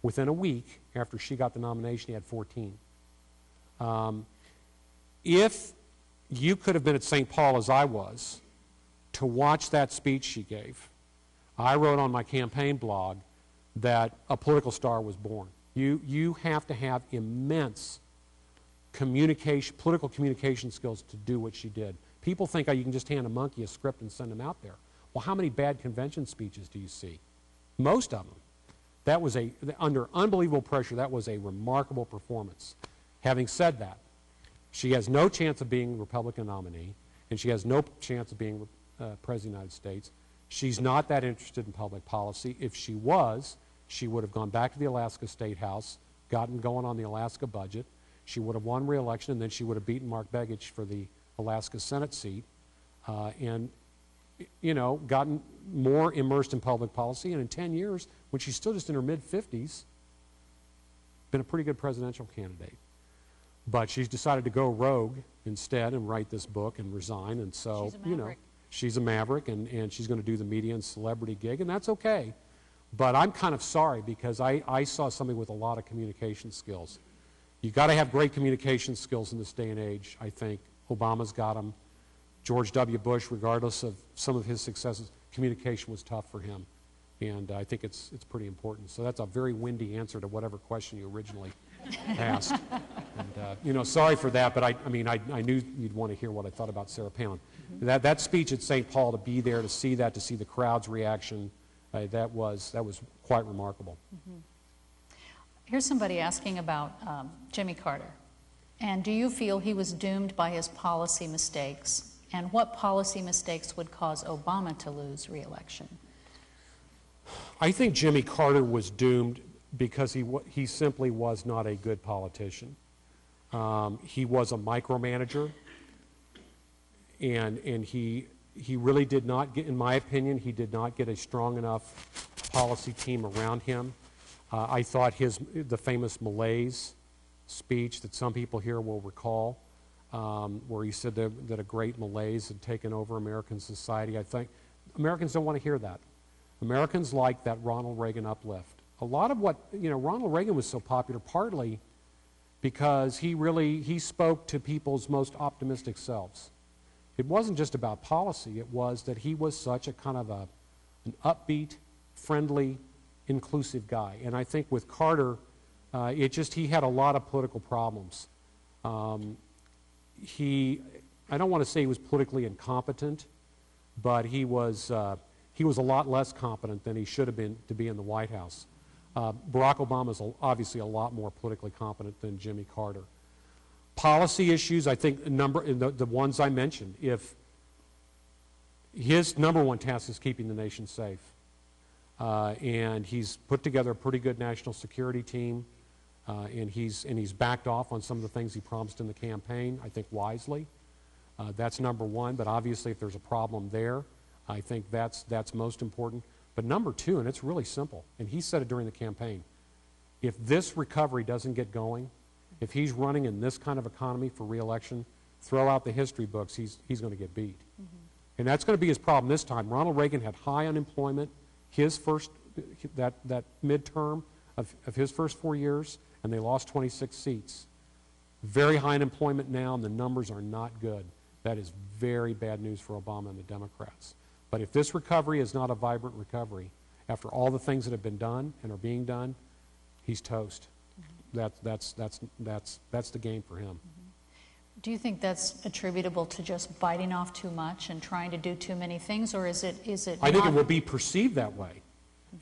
Within a week after she got the nomination, he had 14. If you could have been at St. Paul as I was to watch that speech she gave, I wrote on my campaign blog that a political star was born. You have to have immense political communication skills to do what she did. People think, oh, you can just hand a monkey a script and send him out there. Well, how many bad convention speeches do you see? Most of them. That was under unbelievable pressure, that was a remarkable performance. Having said that, she has no chance of being Republican nominee, and she has no chance of being President of the United States. She's not that interested in public policy. If she was, she would have gone back to the Alaska State House, gotten going on the Alaska budget. She would have won re-election, and then she would have beaten Mark Begich for the Alaska Senate seat. And gotten more immersed in public policy, and in 10 years, when she's still just in her mid-50s, been a pretty good presidential candidate. But she's decided to go rogue instead and write this book and resign, and so, she's a maverick, and she's going to do the media and celebrity gig, and that's okay. But I'm kind of sorry, because I saw somebody with a lot of communication skills. You've got to have great communication skills in this day and age, I think. Obama's got them. George W. Bush, regardless of some of his successes, communication was tough for him. And I think it's pretty important. So that's a very windy answer to whatever question you originally asked. And, sorry for that, but I knew you'd want to hear what I thought about Sarah Palin. That speech at St. Paul, to be there, to see that, to see the crowd's reaction, that was quite remarkable. Here's somebody asking about Jimmy Carter. And do you feel he was doomed by his policy mistakes? And what policy mistakes would cause Obama to lose re-election? I think Jimmy Carter was doomed because he simply was not a good politician. He was a micromanager, and he really did not get, in my opinion, he did not get a strong enough policy team around him. I thought the famous malaise speech that some people here will recall, where he said that a great malaise had taken over American society. I think Americans don't want to hear that. Americans like that Ronald Reagan uplift. A lot of what, Ronald Reagan was so popular partly because he spoke to people's most optimistic selves. It wasn't just about policy, it was that he was such a kind of an upbeat, friendly, inclusive guy. And I think with Carter, he had a lot of political problems. I don't want to say he was politically incompetent, but he was a lot less competent than he should have been to be in the White House. Barack Obama is obviously a lot more politically competent than Jimmy Carter. Policy issues, I think the ones I mentioned, if his number one task is keeping the nation safe, and he's put together a pretty good national security team, and he's backed off on some of the things he promised in the campaign, I think wisely. That's number one, but obviously if there's a problem there, I think that's most important. But number two, and it's really simple, and he said it during the campaign, if this recovery doesn't get going, if he's running in this kind of economy for re-election, throw out the history books, he's going to get beat. And that's going to be his problem this time. Ronald Reagan had high unemployment that midterm of his first 4 years, and they lost 26 seats. Very high unemployment now, and the numbers are not good. That is very bad news for Obama and the Democrats. But if this recovery is not a vibrant recovery, after all the things that have been done and are being done, he's toast. That's the game for him. Do you think that's attributable to just biting off too much and trying to do too many things, or is it I think it will be perceived that way.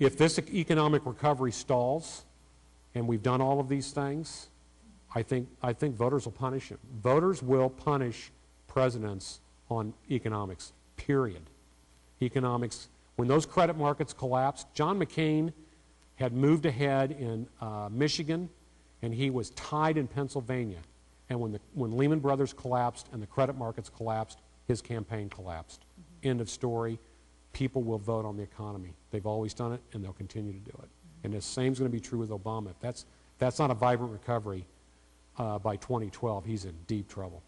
If this economic recovery stalls and we've done all of these things, I think voters will punish him. Voters will punish presidents on economics, period. Economics, when those credit markets collapsed, John McCain had moved ahead in Michigan, and he was tied in Pennsylvania. And when Lehman Brothers collapsed and the credit markets collapsed, his campaign collapsed. End of story. People will vote on the economy. They've always done it, and they'll continue to do it. And the same is going to be true with Obama. If that's not a vibrant recovery by 2012, he's in deep trouble.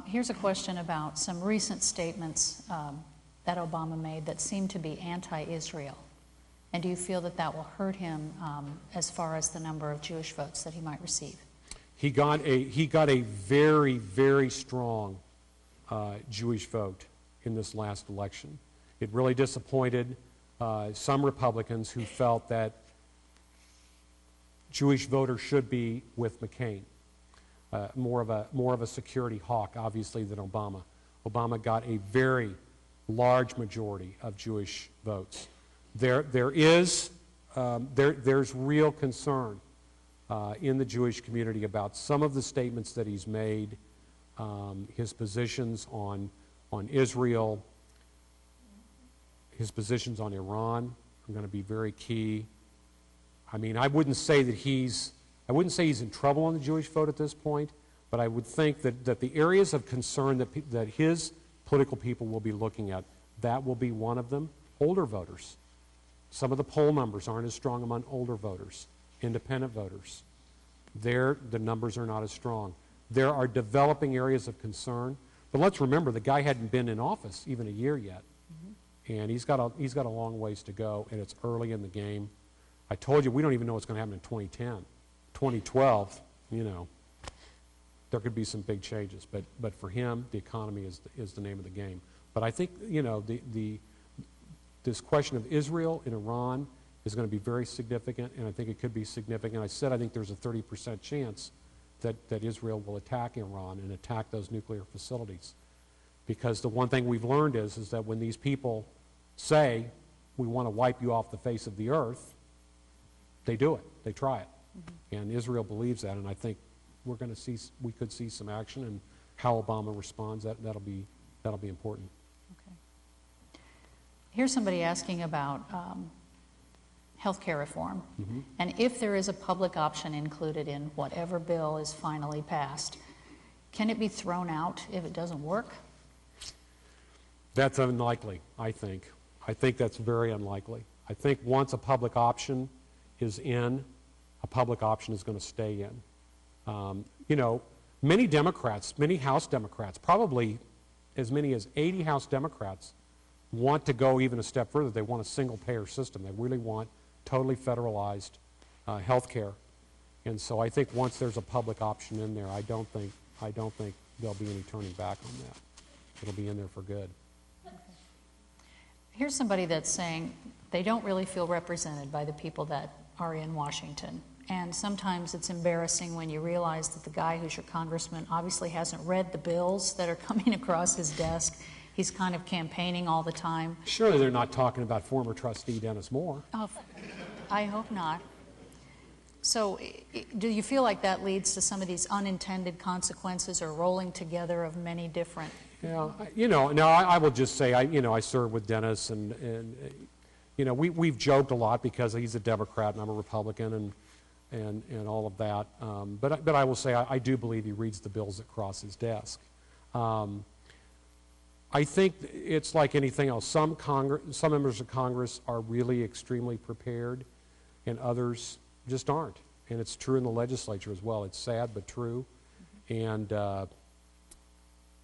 Here's a question about some recent statements that Obama made that seem to be anti-Israel. And do you feel that will hurt him as far as the number of Jewish votes that he might receive? He got a very, very strong Jewish vote in this last election. It really disappointed some Republicans who felt that Jewish voters should be with McCain. More of a security hawk, obviously, than Obama. Obama got a very large majority of Jewish votes. There's real concern in the Jewish community about some of the statements that he's made, his positions on Israel, his positions on Iran are going to be very key. I mean, I wouldn't say he's in trouble on the Jewish vote at this point, but I would think that the areas of concern that his political people will be looking at. That will be one of them. Older voters. Some of the poll numbers aren't as strong among older voters, independent voters. There, the numbers are not as strong. There are developing areas of concern, but let's remember the guy hadn't been in office even a year yet, and he's got a long ways to go, and it's early in the game. I told you we don't even know what's going to happen in 2010, 2012. You know, there could be some big changes, but for him, the economy is the name of the game. But I think this question of Israel and Iran is going to be very significant, and I think it could be significant. I said I think there's a 30% chance that Israel will attack Iran and attack those nuclear facilities. Because the one thing we've learned is that when these people say, we want to wipe you off the face of the earth, they do it. They try it. And Israel believes that, and I think we could see some action, and how Obama responds, that'll be important. Okay. Here's somebody asking about health care reform, and if there is a public option included in whatever bill is finally passed, can it be thrown out if it doesn't work? That's unlikely, I think. I think that's very unlikely. I think once a public option is in, a public option is going to stay in. You know, many Democrats, many House Democrats, probably as many as 80 House Democrats want to go even a step further. They want a single-payer system. They really want totally federalized health care. And so I think once there's a public option in there, I don't think there'll be any turning back on that. It'll be in there for good. Here's somebody that's saying they don't really feel represented by the people that are in Washington. And sometimes it's embarrassing when you realize that the guy who's your congressman obviously hasn't read the bills that are coming across his desk. He's kind of campaigning all the time. Surely they're not talking about former trustee Dennis Moore. Oh, I hope not. So do you feel like that leads to some of these unintended consequences or rolling together of many different? Yeah, you know, now I will just say, I serve with Dennis, and you know, we've joked a lot because he's a Democrat and I'm a Republican, and all of that. But I will say I do believe he reads the bills that cross his desk. I think it's like anything else. Some members of Congress are really extremely prepared, and others just aren't. And it's true in the legislature as well. It's sad but true. And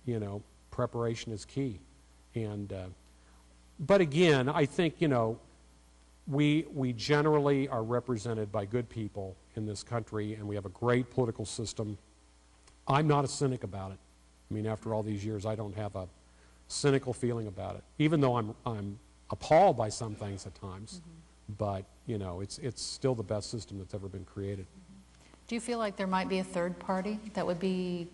you know, preparation is key. And but again, I think, you know, we generally are represented by good people in this country, and we have a great political system. I'm not a cynic about it. I mean, after all these years, I don't have a cynical feeling about it, even though I'm appalled by some things at times. But you know, it's still the best system that's ever been created. Do you feel like there might be a third party that would be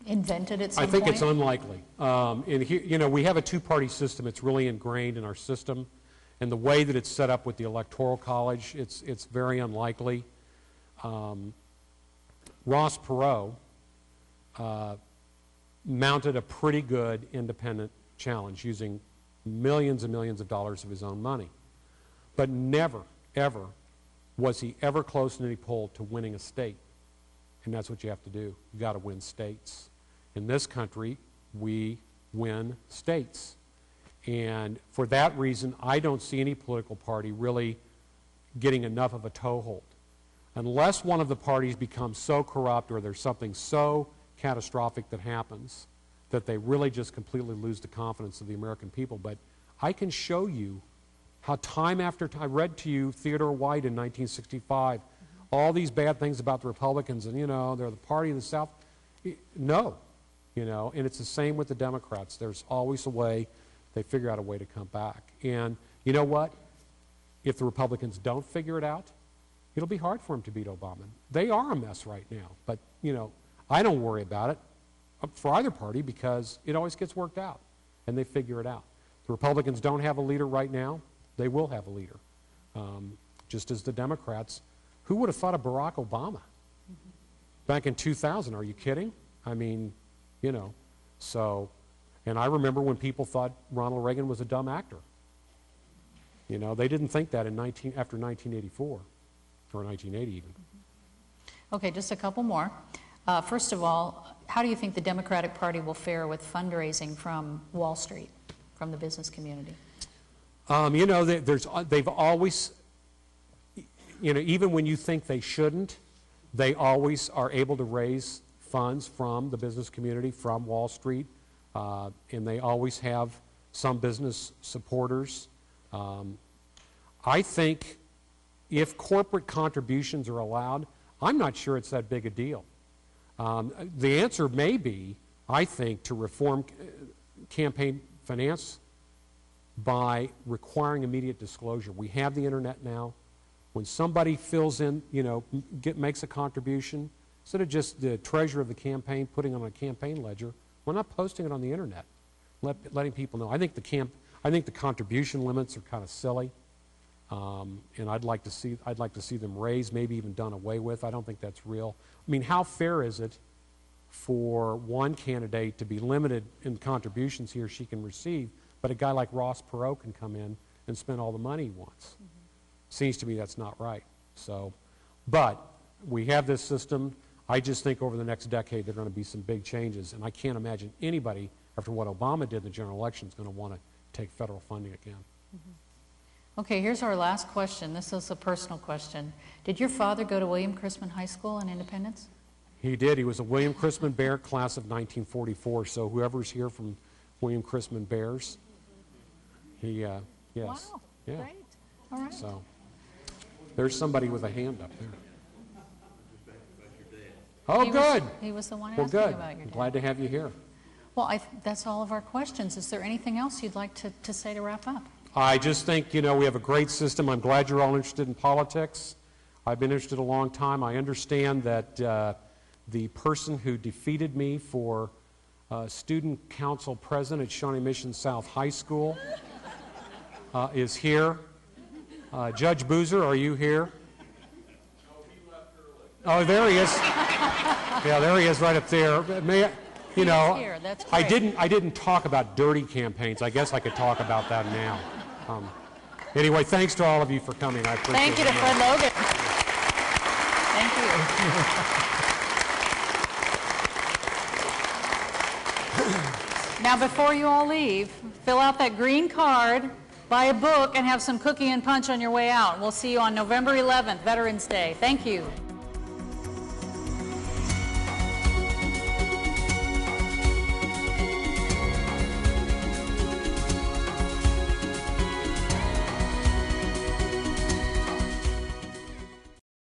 invented at some point? I think it's unlikely. And here, you know, we have a two-party system. It's really ingrained in our system, and the way that it's set up with the Electoral College, it's very unlikely. Ross Perot mounted a pretty good independent challenge using millions and millions of dollars of his own money. But never, ever was he ever close in any poll to winning a state. And that's what you have to do. You've got to win states. In this country, we win states. And for that reason, I don't see any political party really getting enough of a toehold. Unless one of the parties becomes so corrupt or there's something so catastrophic that happens that they really just completely lose the confidence of the American people. But I can show you how time after time, I read to you Theodore White in 1965, all these bad things about the Republicans, and you know, they're the party of the South. No, you know, and it's the same with the Democrats. There's always a way, they figure out a way to come back. And you know what? If the Republicans don't figure it out, it'll be hard for them to beat Obama. They are a mess right now, but you know, I don't worry about it for either party because it always gets worked out, and they figure it out. The Republicans don't have a leader right now. They will have a leader, just as the Democrats. Who would have thought of Barack Obama back in 2000? Are you kidding? I mean, you know, so, and I remember when people thought Ronald Reagan was a dumb actor. You know, they didn't think that after 1984, or 1980 even. Okay, just a couple more. First of all, how do you think the Democratic Party will fare with fundraising from Wall Street, from the business community? You know, they've always, you know, even when you think they shouldn't, they always are able to raise funds from the business community, from Wall Street, and they always have some business supporters. I think if corporate contributions are allowed, I'm not sure it's that big a deal. The answer may be, I think, to reform campaign finance by requiring immediate disclosure. We have the internet now. When somebody fills in, you know, makes a contribution, instead of just the treasurer of the campaign putting it on a campaign ledger, we're not posting it on the internet, letting people know. I think the contribution limits are kind of silly, and I'd like to see them raised, maybe even done away with. I don't think that's real. I mean, how fair is it for one candidate to be limited in contributions he or she can receive, but a guy like Ross Perot can come in and spend all the money he wants? Mm-hmm. Seems to me that's not right. So, but we have this system. I just think over the next decade there are going to be some big changes, and I can't imagine anybody, after what Obama did in the general election, is going to want to take federal funding again. Mm-hmm. Okay, here's our last question. This is a personal question. Did your father go to William Chrisman High School in Independence? He did. He was a William Chrisman Bear, class of 1944. So whoever's here from William Chrisman Bears, he, yes. Wow, yeah. Great. All right. So there's somebody with a hand up there. Oh, good. He was the one well, asking good. about your dad. Glad to have you here. Well, that's all of our questions. Is there anything else you'd like to say to wrap up? I just think, you know, we have a great system. I'm glad you're all interested in politics. I've been interested a long time. I understand that the person who defeated me for student council president at Shawnee Mission South High School is here. Judge Boozer, are you here? Oh, there he is. Yeah, there he is, right up there. May I, you know, here. That's I great. didn't talk about dirty campaigns. I guess I could talk about that now. Anyway, thanks to all of you for coming. I appreciate it. Thank you to Fred Logan. Thank you. Now, before you all leave, fill out that green card, buy a book, and have some cookie and punch on your way out. We'll see you on November 11th, Veterans Day. Thank you.